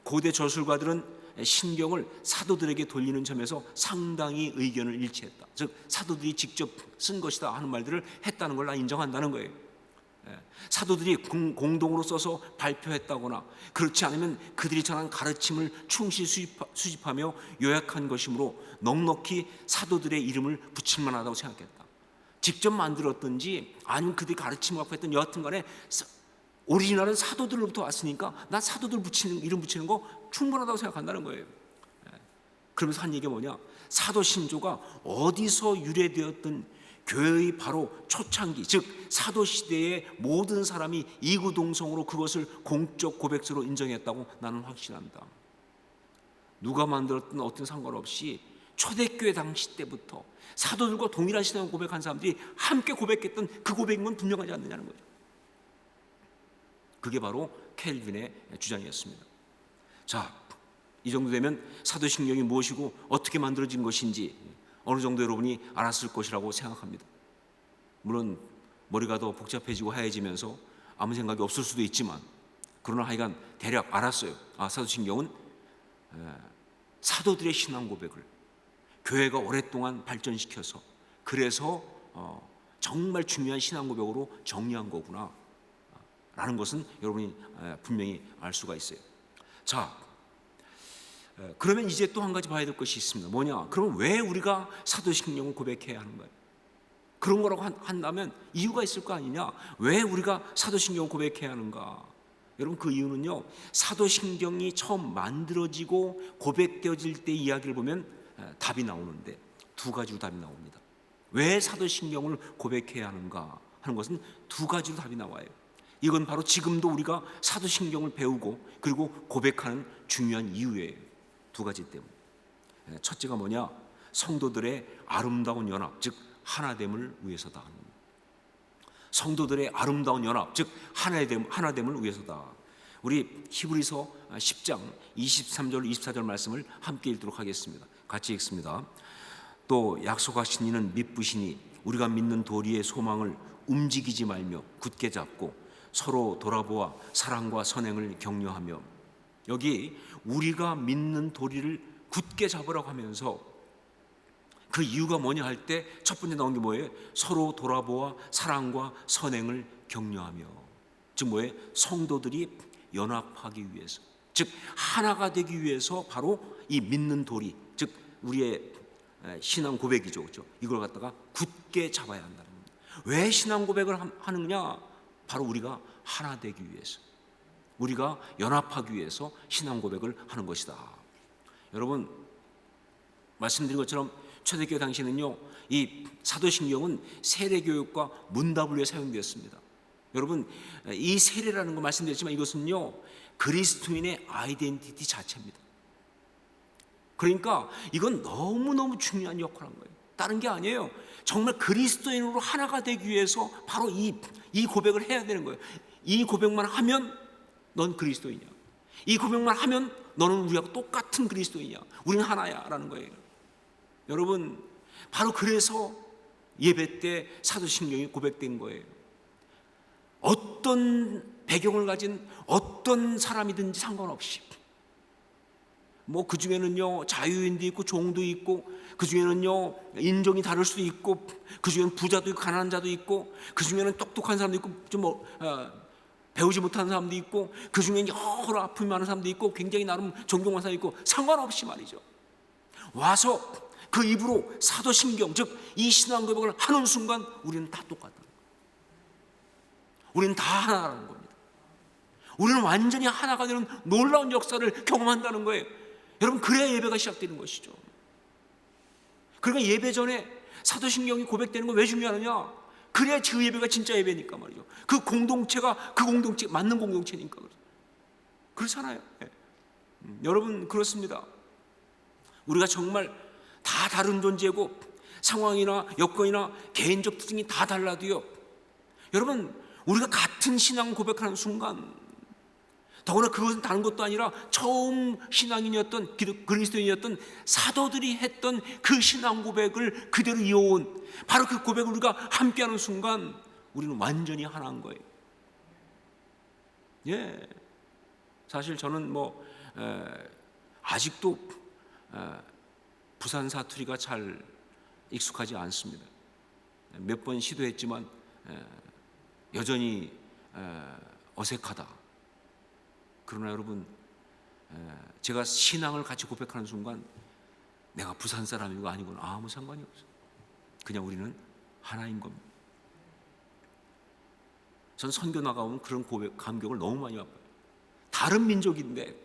고대 저술가들은 신경을 사도들에게 돌리는 점에서 상당히 의견을 일치했다. 즉 사도들이 직접 쓴 것이다 하는 말들을 했다는 걸 나 인정한다는 거예요. 사도들이 공동으로 써서 발표했다거나 그렇지 않으면 그들이 전한 가르침을 충실히 수집하며 요약한 것이므로 넉넉히 사도들의 이름을 붙일 만하다고 생각했다. 직접 만들었든지 아니면 그들이 가르침을 갖고 했던 여하튼 간에 오리지널은 사도들로부터 왔으니까 난 사도들 이름 붙이는 거 충분하다고 생각한다는 거예요. 그러면서 한 얘기가 뭐냐, 사도 신조가 어디서 유래되었든 교회의 바로 초창기, 즉 사도 시대의 모든 사람이 이구동성으로 그것을 공적 고백서로 인정했다고 나는 확신한다. 누가 만들었든 어떤 상관없이 초대교회 당시 때부터 사도들과 동일한 신앙을 고백한 사람들이 함께 고백했던 그 고백인 건 분명하지 않느냐는 거죠. 그게 바로 켈빈의 주장이었습니다. 자, 이 정도 되면 사도신경이 무엇이고 어떻게 만들어진 것인지 어느 정도 여러분이 알았을 것이라고 생각합니다. 물론 머리가 더 복잡해지고 하얘지면서 아무 생각이 없을 수도 있지만, 그러나 하여간 대략 알았어요. 사도신경은 사도들의 신앙 고백을 교회가 오랫동안 발전시켜서 그래서 정말 중요한 신앙 고백으로 정리한 거구나 라는 것은 여러분이 분명히 알 수가 있어요. 자, 그러면 이제 또 한 가지 봐야 될 것이 있습니다. 뭐냐? 그럼 왜 우리가 사도신경을 고백해야 하는 거예요? 그런 거라고 한다면 이유가 있을 거 아니냐? 왜 우리가 사도신경을 고백해야 하는가? 여러분, 그 이유는요, 사도신경이 처음 만들어지고 고백되어질 때 이야기를 보면 답이 나오는데 두 가지로 답이 나옵니다. 왜 사도신경을 고백해야 하는가 하는 것은 두 가지로 답이 나와요. 이건 바로 지금도 우리가 사도신경을 배우고 그리고 고백하는 중요한 이유예요. 두 가지 때문에. 첫째가 뭐냐? 성도들의 아름다운 연합, 즉 하나됨을 위해서다. 성도들의 아름다운 연합, 즉 하나됨을 위해서다. 우리 히브리서 10장 23절 24절 말씀을 함께 읽도록 하겠습니다. 같이 읽습니다. 또 약속하신 이는 미쁘시니 우리가 믿는 도리의 소망을 움직이지 말며 굳게 잡고 서로 돌아보아 사랑과 선행을 격려하며, 여기 우리가 믿는 도리를 굳게 잡으라고 하면서 그 이유가 뭐냐 할 때 첫 번째 나온 게 뭐예요? 서로 돌아보아 사랑과 선행을 격려하며, 즉 뭐예요? 성도들이 연합하기 위해서, 즉 하나가 되기 위해서 바로 이 믿는 도리, 즉 우리의 신앙 고백이죠, 그렇죠? 이걸 갖다가 굳게 잡아야 한다는 겁니다. 왜 신앙 고백을 하느냐? 바로 우리가 하나 되기 위해서, 우리가 연합하기 위해서 신앙 고백을 하는 것이다. 여러분, 말씀드린 것처럼 초대교회 당시에는요, 이 사도신경은 세례교육과 문답을 위해 사용되었습니다. 여러분, 이 세례라는 거 말씀드렸지만 이것은요, 그리스도인의 아이덴티티 자체입니다. 그러니까 이건 너무너무 중요한 역할을 한 거예요. 다른 게 아니에요. 정말 그리스도인으로 하나가 되기 위해서 바로 이 고백을 해야 되는 거예요. 이 고백만 하면 넌 그리스도인이야. 이 고백만 하면 너는 우리하고 똑같은 그리스도인이야. 우리는 하나야 라는 거예요. 여러분, 바로 그래서 예배 때 사도신경이 고백된 거예요. 어떤 배경을 가진 어떤 사람이든지 상관없이, 뭐 그 중에는요 자유인도 있고 종도 있고, 그 중에는요 인종이 다를 수도 있고, 그 중에는 부자도 있고 가난한 자도 있고, 그 중에는 똑똑한 사람도 있고 좀 배우지 못한 사람도 있고, 그 중에는 여러 아픔이 많은 사람도 있고, 굉장히 나름 존경하는 사람도 있고, 상관없이 말이죠, 와서 그 입으로 사도신경, 즉 이 신앙 고백을 하는 순간 우리는 다 똑같다. 우리는 다 하나라는 겁니다. 우리는 완전히 하나가 되는 놀라운 역사를 경험한다는 거예요. 여러분, 그래야 예배가 시작되는 것이죠. 그러니까 예배 전에 사도신경이 고백되는 건 왜 중요하느냐? 그래야 그 예배가 진짜 예배니까 말이죠. 그 공동체가 그 공동체 맞는 공동체니까. 그렇잖아요. 네. 여러분, 그렇습니다. 우리가 정말 다 다른 존재고 상황이나 여건이나 개인적 특징이 다 달라도요, 여러분, 우리가 같은 신앙 고백하는 순간, 더구나 그것은 다른 것도 아니라 처음 신앙인이었던 그리스도인이었던 사도들이 했던 그 신앙 고백을 그대로 이어온 바로 그 고백을 우리가 함께하는 순간 우리는 완전히 하나인 거예요. 예, 사실 저는 아직도 부산 사투리가 잘 익숙하지 않습니다. 몇 번 시도했지만 여전히 어색하다. 그러나 여러분, 제가 신앙을 같이 고백하는 순간 내가 부산 사람이고 아니고는 아무 상관이 없어요. 그냥 우리는 하나인 겁니다. 전 선교 나가보면 그런 감격을 너무 많이 받아요. 다른 민족인데,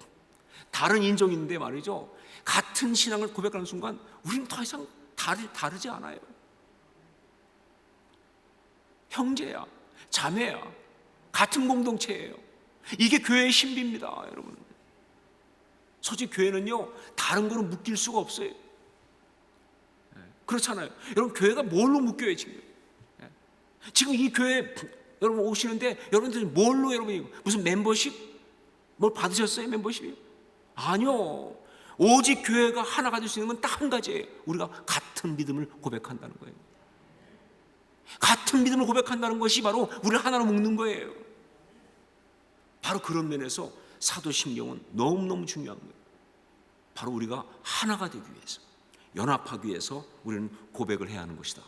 다른 인종인데 말이죠, 같은 신앙을 고백하는 순간 우리는 더 이상 다르지 않아요. 형제야, 자매야, 같은 공동체예요. 이게 교회의 신비입니다, 여러분. 솔직히 교회는요, 다른 거로 묶일 수가 없어요. 그렇잖아요. 여러분, 교회가 뭘로 묶여요, 지금? 지금 이 교회 여러분 오시는데 여러분들 뭘로, 여러분이 무슨 멤버십? 뭘 받으셨어요, 멤버십이요? 아니요. 오직 교회가 하나가 될 수 있는 건 딱 한 가지예요. 우리가 같은 믿음을 고백한다는 거예요. 같은 믿음을 고백한다는 것이 바로 우리를 하나로 묶는 거예요. 바로 그런 면에서 사도신경은 너무너무 중요한 거예요. 바로 우리가 하나가 되기 위해서, 연합하기 위해서 우리는 고백을 해야 하는 것이다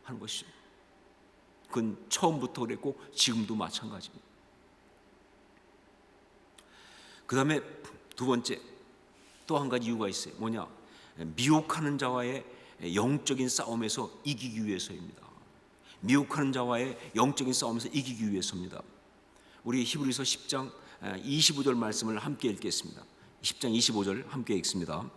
하는 것이죠. 그건 처음부터 그랬고 지금도 마찬가지입니다. 그 다음에 두 번째, 또 한 가지 이유가 있어요. 뭐냐? 미혹하는 자와의 영적인 싸움에서 이기기 위해서입니다. 미혹하는 자와의 영적인 싸움에서 이기기 위해서입니다. 우리 히브리서 10장 25절 말씀을 함께 읽겠습니다. 10장 25절 함께 읽습니다.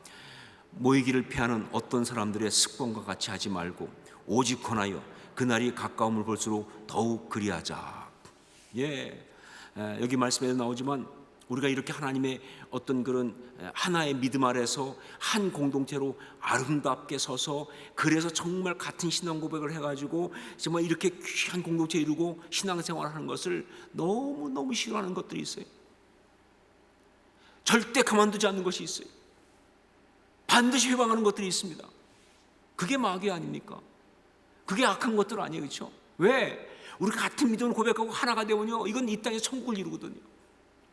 모이기를 피하는 어떤 사람들의 습관과 같이 하지 말고 오직 권하여 그날이 가까움을 볼수록 더욱 그리하자. 예, 여기 말씀에 나오지만 우리가 이렇게 하나님의 어떤 그런 하나의 믿음 아래서 한 공동체로 아름답게 서서, 그래서 정말 같은 신앙 고백을 해가지고 정말 이렇게 귀한 공동체 이루고 신앙생활하는 것을 너무너무 싫어하는 것들이 있어요. 절대 가만두지 않는 것이 있어요. 반드시 회방하는 것들이 있습니다. 그게 마귀 아닙니까? 그게 악한 것들 아니에요, 그렇죠? 왜? 우리 같은 믿음을 고백하고 하나가 되면요, 이건 이 땅에 천국을 이루거든요.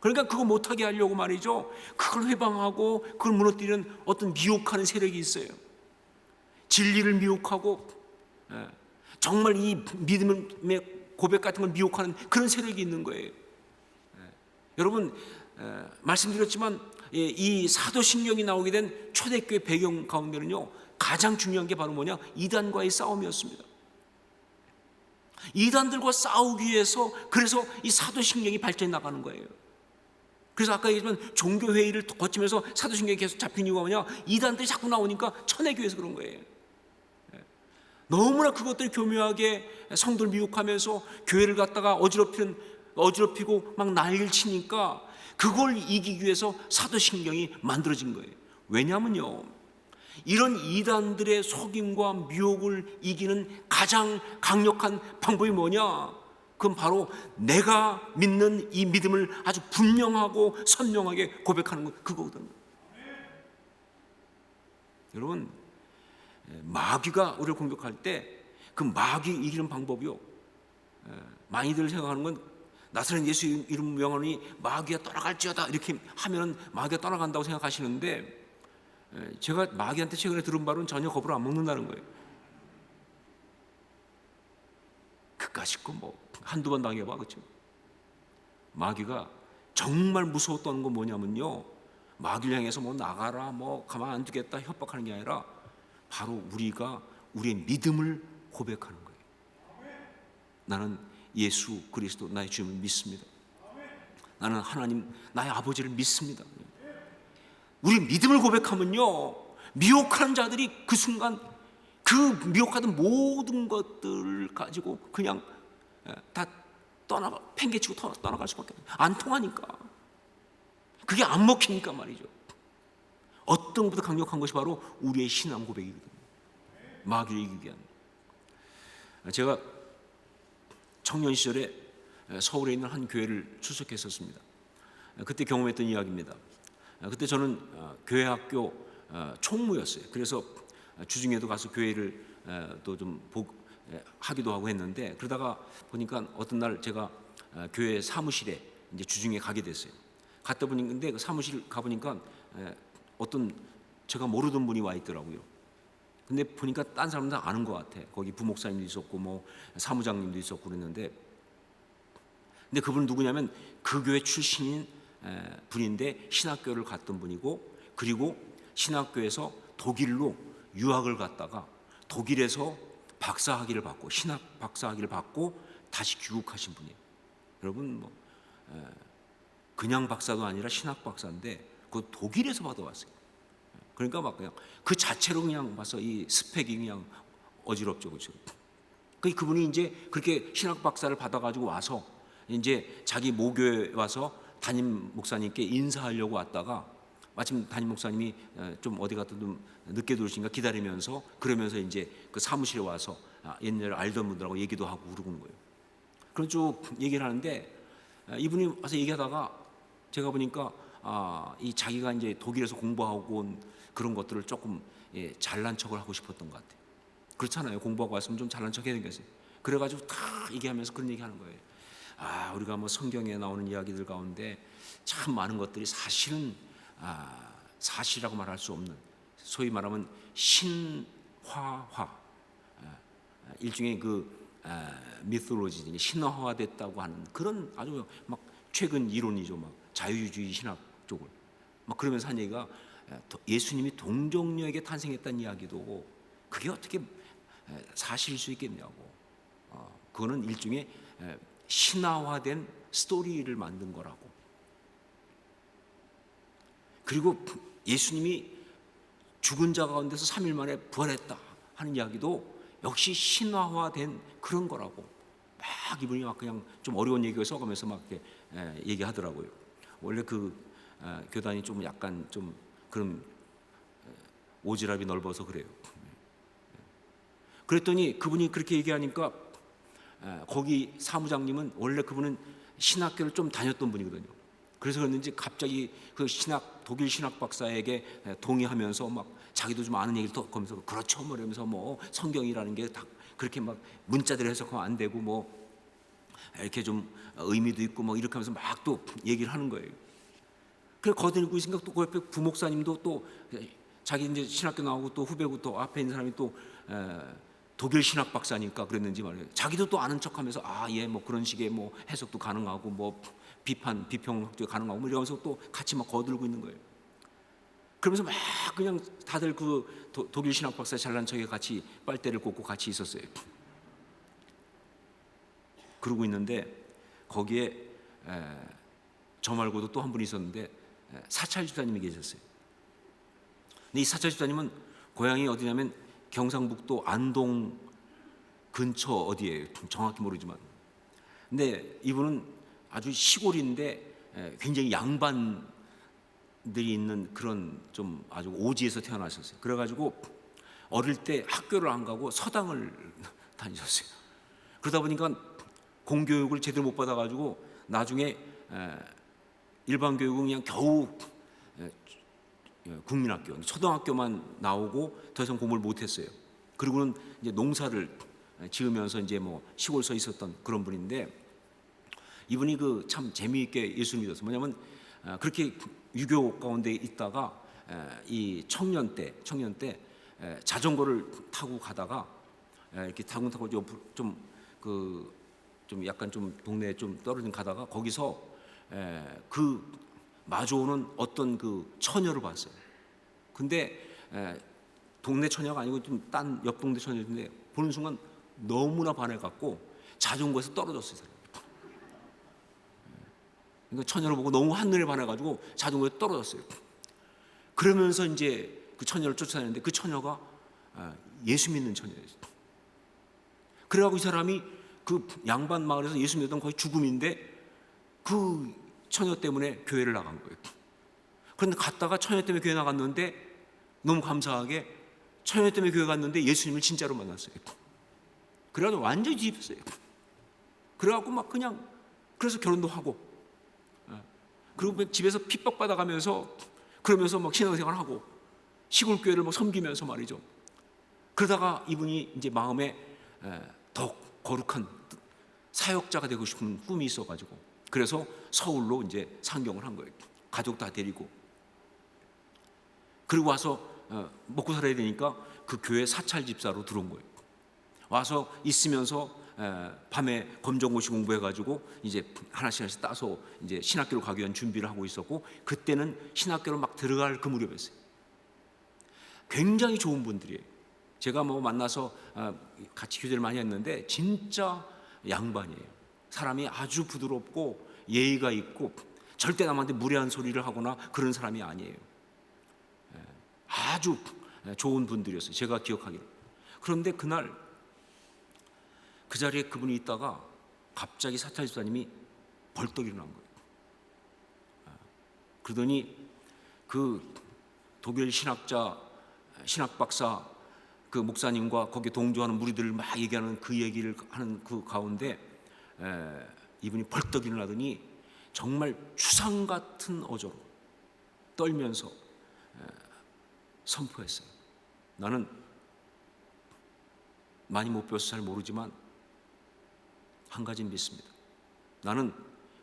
그러니까 그거 못하게 하려고 말이죠, 그걸 회방하고 그걸 무너뜨리는 어떤 미혹하는 세력이 있어요. 진리를 미혹하고 정말 이 믿음의 고백 같은 걸 미혹하는 그런 세력이 있는 거예요. 여러분, 말씀드렸지만 이 사도신경이 나오게 된 초대교회 배경 가운데는요, 가장 중요한 게 바로 뭐냐? 이단과의 싸움이었습니다. 이단들과 싸우기 위해서 그래서 이 사도신경이 발전해 나가는 거예요. 그래서 아까 얘기했지만 종교회의를 거치면서 사도신경이 계속 잡힌 이유가 뭐냐? 이단들이 자꾸 나오니까 천해교회에서 그런 거예요. 너무나 그것들이 교묘하게 성도를 미혹하면서 교회를 갖다가 어지럽히고 막 난리를 치니까 그걸 이기기 위해서 사도신경이 만들어진 거예요. 왜냐하면요, 이런 이단들의 속임과 미혹을 이기는 가장 강력한 방법이 뭐냐? 그건 바로 내가 믿는 이 믿음을 아주 분명하고 선명하게 고백하는 것, 그거거든요. 여러분, 마귀가 우리를 공격할 때 그 마귀 이기는 방법이요, 많이들 생각하는 건 나사렛 예수 이름 명하니 마귀가 떠나갈지어다 이렇게 하면 마귀가 떠나간다고 생각하시는데, 제가 마귀한테 최근에 들은 바로는 전혀 겁을 안 먹는다는 거예요. 그까짓 거 뭐 한두 번 당해봐, 그렇죠? 마귀가 정말 무서웠던 건 뭐냐면요, 마귀를 향해서 뭐 나가라, 뭐 가만 안 두겠다 협박하는 게 아니라 바로 우리가 우리의 믿음을 고백하는 거예요. 나는 예수 그리스도 나의 주님을 믿습니다. 나는 하나님 나의 아버지를 믿습니다. 우리 믿음을 고백하면요, 미혹하는 자들이 그 순간 그 미혹하던 모든 것들을 가지고 그냥 다 팽개치고 떠나갈 수밖에 없어요. 안 통하니까, 그게 안 먹히니까 말이죠. 어떤 것보다 강력한 것이 바로 우리의 신앙 고백이거든요. 마귀를 이기게 하는. 제가 청년 시절에 서울에 있는 한 교회를 출석했었습니다. 그때 경험했던 이야기입니다. 그때 저는 교회 학교 총무였어요. 그래서 주중에도 가서 교회를 또 좀 하기도 하고 했는데, 그러다가 보니까 어떤 날 제가 교회 사무실에 이제 주중에 가게 됐어요. 갔다 보니 근데 그 사무실 가 보니까 어떤 제가 모르던 분이 와 있더라고요. 근데 보니까 딴 사람들 다 아는 것 같아. 거기 부목사님도 있었고 뭐 사무장님도 있었고 그랬는데, 근데 그분은 누구냐면 그 교회 출신인 분인데 신학교를 갔던 분이고, 그리고 신학교에서 독일로 유학을 갔다가 독일에서 박사학위를 받고 신학 박사학위를 받고 다시 귀국하신 분이에요. 여러분, 뭐 그냥 박사도 아니라 신학 박사인데 그 독일에서 받아왔어요. 그러니까 막 그냥 그 자체로 그냥 봐서 이 스펙이 그냥 어지럽죠, 그렇죠? 그분이 이제 그렇게 신학 박사를 받아가지고 와서 이제 자기 모교에 와서 담임 목사님께 인사하려고 왔다가 마침 담임 목사님이 좀 어디 갔다 좀 늦게 들어오시니까 기다리면서, 그러면서 이제 그 사무실에 와서 옛날에 알던 분들하고 얘기도 하고 그러는 거예요. 그런 쭉 얘기를 하는데 이분이 와서 얘기하다가 제가 보니까 이 자기가 이제 독일에서 공부하고 온 그런 것들을 조금 잘난 척을 하고 싶었던 것 같아요. 그렇잖아요. 공부하고 왔으면 좀 잘난 척 해야 되겠어요. 그래가지고 다 얘기하면서 그런 얘기하는 거예요. 우리가 뭐 성경에 나오는 이야기들 가운데 참 많은 것들이 사실은 사실이라고 말할 수 없는, 소위 말하면 신화화, 일종의 그 미톨로지, 신화화됐다고 하는 그런 아주 막 최근 이론이죠. 막 자유주의 신학 쪽을 막 그러면서 한 얘기가 예수님이 동정녀에게 탄생했다는 이야기도 그게 어떻게 사실일 수 있겠냐고. 그거는 일종의 신화화된 스토리를 만든 거라고. 그리고 예수님이 죽은 자 가운데서 3일 만에 부활했다 하는 이야기도 역시 신화화된 그런 거라고. 막 이분이 막 그냥 좀 어려운 얘기를 써가면서 막 이렇게 얘기하더라고요. 원래 그 교단이 좀 약간 좀 그런 오지랖이 넓어서 그래요. 그랬더니 그분이 그렇게 얘기하니까 거기 사무장님은 원래 그분은 신학교를 좀 다녔던 분이거든요. 그래서 그랬는지 갑자기 그 독일 신학 박사에게 동의하면서 막 자기도 좀 아는 얘기를 더 하면서 그렇죠 뭐 이러면서 뭐 성경이라는 게 다 그렇게 막 문자대로 해석하면 안 되고 뭐 이렇게 좀 의미도 있고 뭐 이렇게 하면서 막 또 얘기를 하는 거예요. 그래 거들고 있으니까 또 그 옆에 부목사님도 또 자기 이제 신학교 나오고 또 후배고 또 앞에 있는 사람이 또 독일 신학 박사니까 그랬는지 말이에요. 자기도 또 아는 척하면서 예 뭐 그런 식의 뭐 해석도 가능하고 뭐 비평도 가능하고 뭐 이러면서 또 같이 막 거들고 있는 거예요. 그러면서 막 그냥 다들 그 독일 신학 박사 잘난 척에 같이 빨대를 꽂고 같이 있었어요. 그러고 있는데 거기에 저 말고도 또 한 분이 있었는데 사찰 집사님이 계셨어요. 근데 이 사찰 집사님은 고향이 어디냐면 경상북도 안동 근처 어디예요. 정확히 모르지만. 근데 이분은 아주 시골인데 굉장히 양반들이 있는 그런 좀 아주 오지에서 태어나셨어요. 그래가지고 어릴 때 학교를 안 가고 서당을 다니셨어요. 그러다 보니까 공교육을 제대로 못 받아가지고 나중에 일반 교육은 그냥 겨우 국민학교, 초등학교만 나오고 더 이상 공부를 못했어요. 그리고는 이제 농사를 지으면서 이제 뭐 시골서 있었던 그런 분인데 이분이 그 참 재미있게 예수 믿었어요. 뭐냐면 그렇게 유교 가운데 있다가 이 청년 때 자전거를 타고 가다가 이렇게 타고 좀 약간 좀 동네에 좀 떨어진 가다가 거기서 그 마주오는 어떤 그 처녀를 봤어요. 근데 동네 처녀가 아니고 좀 딴 옆 동네 처녀인데 보는 순간 너무나 반해갖고 자전거에서 떨어졌어요. 사람이. 그러니까 처녀를 보고 너무 한눈에 반해가지고 자전거에 떨어졌어요. 그러면서 이제 그 처녀를 쫓아다녔는데 그 처녀가 예수 믿는 처녀였어요. 그래가지고 이 사람이 그 양반 마을에서 예수 믿었던 거의 죽음인데 그 처녀 때문에 교회를 나간 거예요. 그런데 갔다가 처녀 때문에 교회 나갔는데 너무 감사하게 처녀 때문에 교회 갔는데 예수님을 진짜로 만났어요. 그래가지고 완전히 뒤집혔어요. 그래갖고 막 그냥 그래서 결혼도 하고 그리고 집에서 핍박받아가면서 그러면서 막 신앙생활 하고 시골 교회를 막 섬기면서 말이죠. 그러다가 이분이 이제 마음에 더 거룩한 사역자가 되고 싶은 꿈이 있어가지고 그래서 서울로 이제 상경을 한 거예요. 가족 다 데리고. 그리고 와서 먹고 살아야 되니까 그 교회 사찰 집사로 들어온 거예요. 와서 있으면서 밤에 검정고시 공부해가지고 이제 하나씩 따서 이제 신학교로 가기 위한 준비를 하고 있었고 그때는 신학교로 막 들어갈 그 무렵이었어요. 굉장히 좋은 분들이에요. 제가 뭐 만나서 같이 교제를 많이 했는데 진짜 양반이에요. 사람이 아주 부드럽고 예의가 있고 절대 남한테 무례한 소리를 하거나 그런 사람이 아니에요. 아주 좋은 분들이었어요. 제가 기억하기로. 그런데 그날 그 자리에 그분이 있다가 갑자기 사찰 집사님이 벌떡 일어난 거예요. 그러더니 그 독일 신학자, 신학 박사 그 목사님과 거기에 동조하는 무리들을 막 얘기하는 그 얘기를 하는 그 가운데 이분이 벌떡 일어나더니 정말 추상 같은 어조로 떨면서 선포했어요. 나는 많이 못 배워서 잘 모르지만 한 가지는 믿습니다. 나는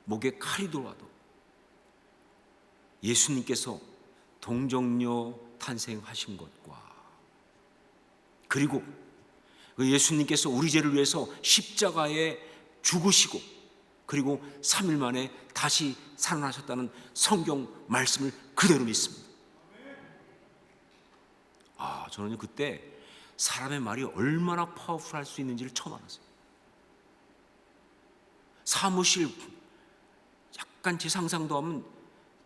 목에 칼이 들어와도 예수님께서 동정녀 탄생하신 것과 그리고 그 예수님께서 우리 죄를 위해서 십자가에 죽으시고 그리고 3일 만에 다시 살아나셨다는 성경 말씀을 그대로 믿습니다. 저는 그때 사람의 말이 얼마나 파워풀할 수 있는지를 처음 알았어요. 사무실 약간 제 상상도 하면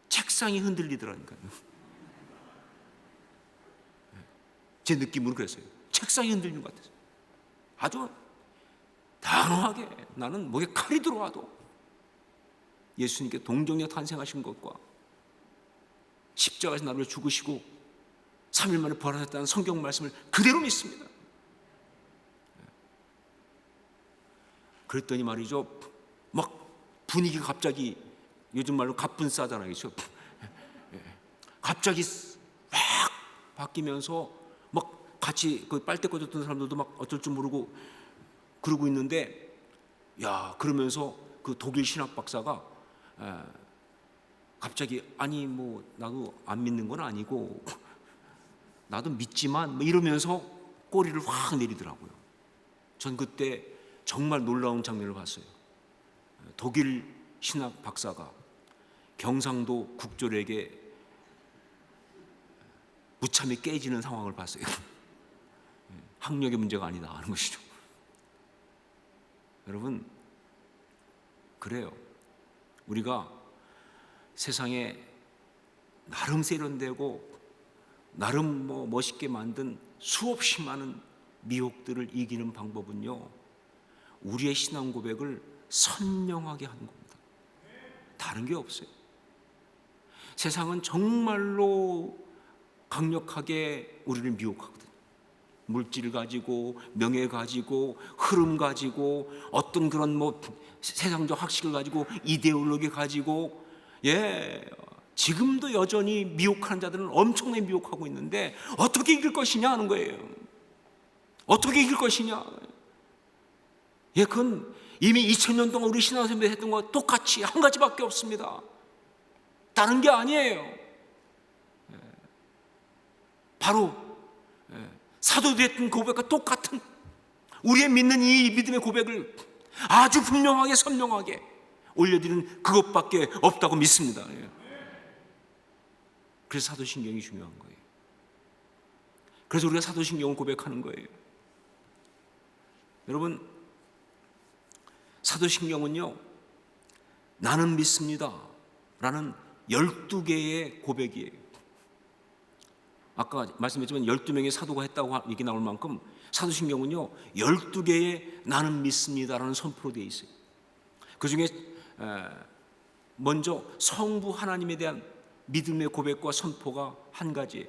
책상이 흔들리더라니까요. 제 느낌으로 그랬어요. 책상이 흔들리는 것 같았어요. 아주 단호하게 나는 목에 칼이 들어와도 예수님께 동정녀 탄생하신 것과 십자가에서 나를 죽으시고 3일 만에 부활하셨다는 성경 말씀을 그대로 믿습니다. 그랬더니 말이죠, 막 분위기가 갑자기 요즘 말로 갑분싸잖아요, 그렇죠? 갑자기 확 바뀌면서 막 같이 그 빨대 꽂았던 사람들도 막 어쩔 줄 모르고 그러고 있는데, 야, 그러면서 그 독일 신학 박사가 갑자기 아니 뭐 나도 안 믿는 건 아니고 나도 믿지만 뭐 이러면서 꼬리를 확 내리더라고요. 전 그때 정말 놀라운 장면을 봤어요. 독일 신학 박사가 경상도 국졸에게 무참히 깨지는 상황을 봤어요. 학력의 문제가 아니다 하는 것이죠. 여러분, 그래요. 우리가 세상에 나름 세련되고 나름 뭐 멋있게 만든 수없이 많은 미혹들을 이기는 방법은요, 우리의 신앙 고백을 선명하게 하는 겁니다. 다른 게 없어요. 세상은 정말로 강력하게 우리를 미혹하거든요. 물질 가지고, 명예 가지고, 흐름 가지고, 어떤 그런 뭐 세상적 학식을 가지고, 이데올로기 가지고, 지금도 여전히 미혹하는 자들은 엄청나게 미혹하고 있는데 어떻게 이길 것이냐 하는 거예요. 어떻게 이길 것이냐. 그건 이미 2000년 동안 우리 신앙생활 했던 것과 똑같이 한 가지밖에 없습니다. 다른 게 아니에요. 바로 사도들이 했던 고백과 똑같은 우리의 믿는 이 믿음의 고백을 아주 분명하게 선명하게 올려드리는 그것밖에 없다고 믿습니다. 그래서 사도신경이 중요한 거예요. 그래서 우리가 사도신경을 고백하는 거예요. 여러분, 사도신경은요, 나는 믿습니다 라는 12개의 고백이에요. 아까 말씀했지만 12명의 사도가 했다고 얘기 나올 만큼 사도신경은요 12개의 나는 믿습니다라는 선포로 되어 있어요. 그 중에 먼저 성부 하나님에 대한 믿음의 고백과 선포가 한 가지예요.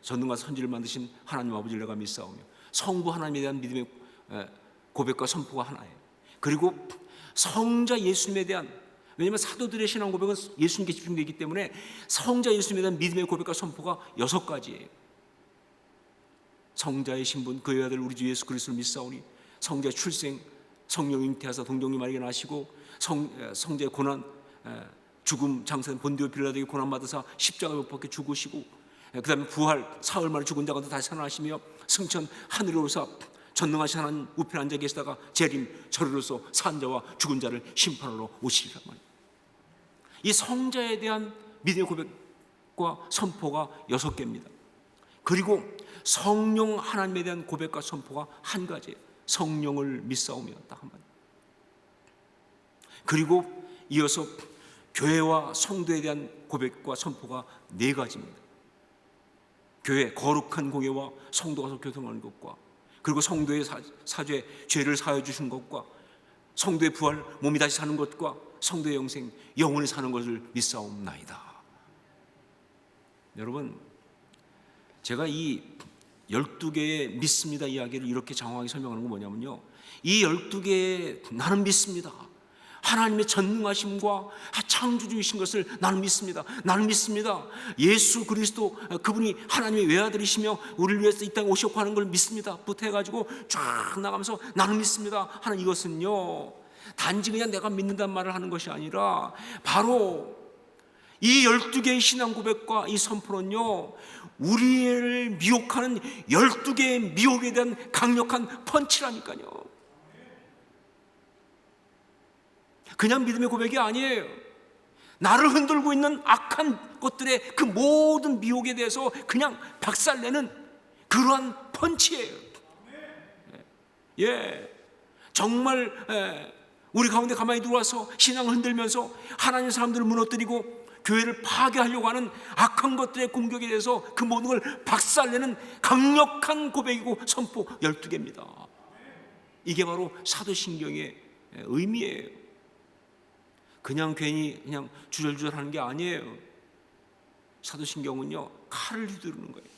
전능과 선지를 만드신 하나님 아버지를 내가 믿사오며, 성부 하나님에 대한 믿음의 고백과 선포가 하나예요. 그리고 성자 예수님에 대한, 왜냐하면 사도들의 신앙 고백은 예수님께 집중되기 때문에 성자 예수님에 대한 믿음의 고백과 선포가 6가지예요. 성자의 신분, 그의 아들 우리 주 예수 그리스도를 믿사오니, 성자의 출생, 성령 잉태하사 동정녀 마리아에게 나시고, 성자의 고난, 죽음, 장사, 본디오 빌라도에게 고난 받으사 십자가에 못 박혀 죽으시고, 그 다음에 부활, 사흘 만에 죽은 자가 다시 살아나시며 승천 하늘에 오르사 전능하신 하나님 우편에 앉아 계시다가 재림, 절으로서 산 자와 죽은 자를 심판하러 오시리란 말이에요. 이 성자에 대한 믿음의 고백과 선포가 6개입니다. 그리고 성령 하나님에 대한 고백과 선포가 한 가지예요. 성령을 믿사오며, 딱 한 번. 그리고 이어서 교회와 성도에 대한 고백과 선포가 4가지입니다. 교회, 거룩한 공예와 성도가 교통하는 것과, 그리고 성도의 사죄, 죄를 사하여 주신 것과, 성도의 부활, 몸이 다시 사는 것과, 성도의 영생, 영원히 사는 것을 믿사옵나이다. 여러분, 제가 이 12개의 믿습니다 이야기를 이렇게 장황하게 설명하는 건 뭐냐면요, 이 12개의 나는 믿습니다, 하나님의 전능하심과 창조주이신 것을 나는 믿습니다. 나는 믿습니다. 예수 그리스도 그분이 하나님의 외아들이시며 우리를 위해서 이 땅에 오셨고 하는 걸 믿습니다 부터 해가지고 쫙 나가면서 나는 믿습니다 하는 이것은요, 단지 그냥 내가 믿는다는 말을 하는 것이 아니라 바로 이 12개의 신앙 고백과 이 선포는요, 우리를 미혹하는 12개의 미혹에 대한 강력한 펀치라니까요. 그냥 믿음의 고백이 아니에요. 나를 흔들고 있는 악한 것들의 그 모든 미혹에 대해서 그냥 박살내는 그러한 펀치예요. 정말 우리 가운데 가만히 들어와서 신앙을 흔들면서 하나님의 사람들을 무너뜨리고 교회를 파괴하려고 하는 악한 것들의 공격에 대해서 그 모든 걸 박살내는 강력한 고백이고 선포 12개입니다. 이게 바로 사도신경의 의미예요. 그냥 괜히 그냥 주절주절 하는 게 아니에요. 사도신경은요, 칼을 휘두르는 거예요.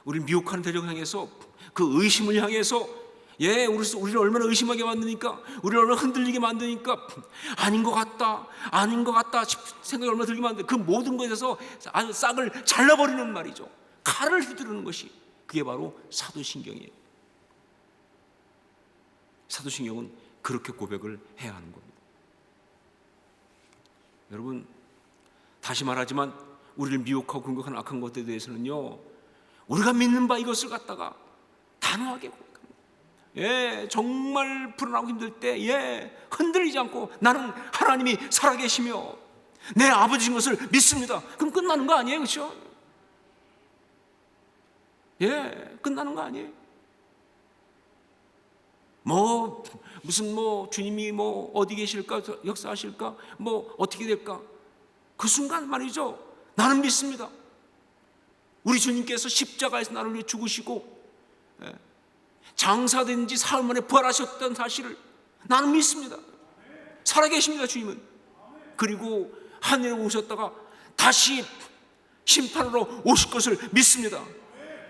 우리 미혹하는 대적을 향해서, 그 의심을 향해서, 우리를 얼마나 의심하게 만드니까, 우리를 얼마나 흔들리게 만드니까, 아닌 것 같다 생각이 얼마나 들게 만드니까, 그 모든 것에 대해서 아주 싹을 잘라버리는 말이죠. 칼을 휘두르는 것이, 그게 바로 사도신경이에요. 사도신경은 그렇게 고백을 해야 하는 겁니다. 여러분, 다시 말하지만 우리를 미혹하고 공격하는 악한 것들에 대해서는요, 우리가 믿는 바 이것을 갖다가 단호하게 고백합니다. 정말 불안하고 힘들 때 흔들리지 않고 나는 하나님이 살아계시며 내 아버지인 것을 믿습니다. 그럼 끝나는 거 아니에요, 그렇죠? 끝나는 거 아니에요. 무슨 주님이 어디 계실까, 역사하실까, 어떻게 될까, 그 순간 말이죠, 나는 믿습니다. 우리 주님께서 십자가에서 나를 위해 죽으시고 장사된 지 사흘 만에 부활하셨다는 사실을 나는 믿습니다. 살아계십니다, 주님은. 그리고 하늘에 오셨다가 다시 심판으로 오실 것을 믿습니다.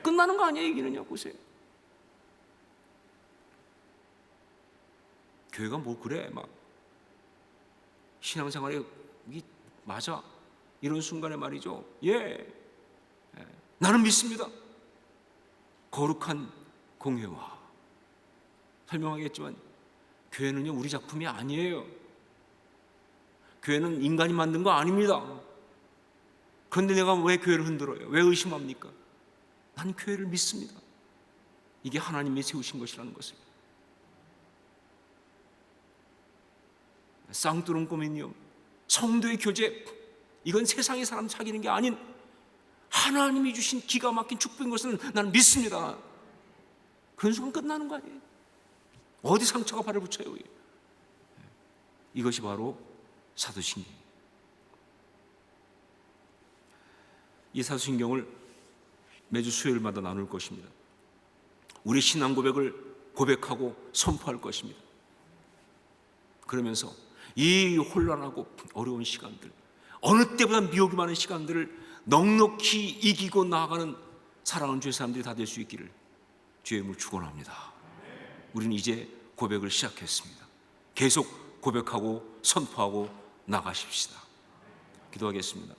끝나는 거 아니에요, 얘기는요. 보세요. 교회가 그래, 신앙생활에 이게 맞아, 이런 순간에 말이죠, 나는 믿습니다. 거룩한 공회와, 설명하겠지만 교회는요, 우리 작품이 아니에요. 교회는 인간이 만든 거 아닙니다. 그런데 내가 왜 교회를 흔들어요? 왜 의심합니까? 나는 교회를 믿습니다. 이게 하나님이 세우신 것이라는 것을. 쌍뚜름 꼬미니움, 성도의 교제, 이건 세상의 사람 사귀는 게 아닌 하나님이 주신 기가 막힌 축복인 것을 나는 믿습니다. 그런 순간 끝나는 거 아니에요. 어디 상처가 발을 붙여요. 이것이 바로 사도신경. 이 사도신경을 매주 수요일마다 나눌 것입니다. 우리 신앙 고백을 고백하고 선포할 것입니다. 그러면서 이 혼란하고 어려운 시간들, 어느 때보다 미혹이 많은 시간들을 넉넉히 이기고 나아가는 사랑하는 주의 사람들이 다 될 수 있기를 주의 이름으로 축원합니다. 우리는 이제 고백을 시작했습니다. 계속 고백하고 선포하고 나가십시다. 기도하겠습니다.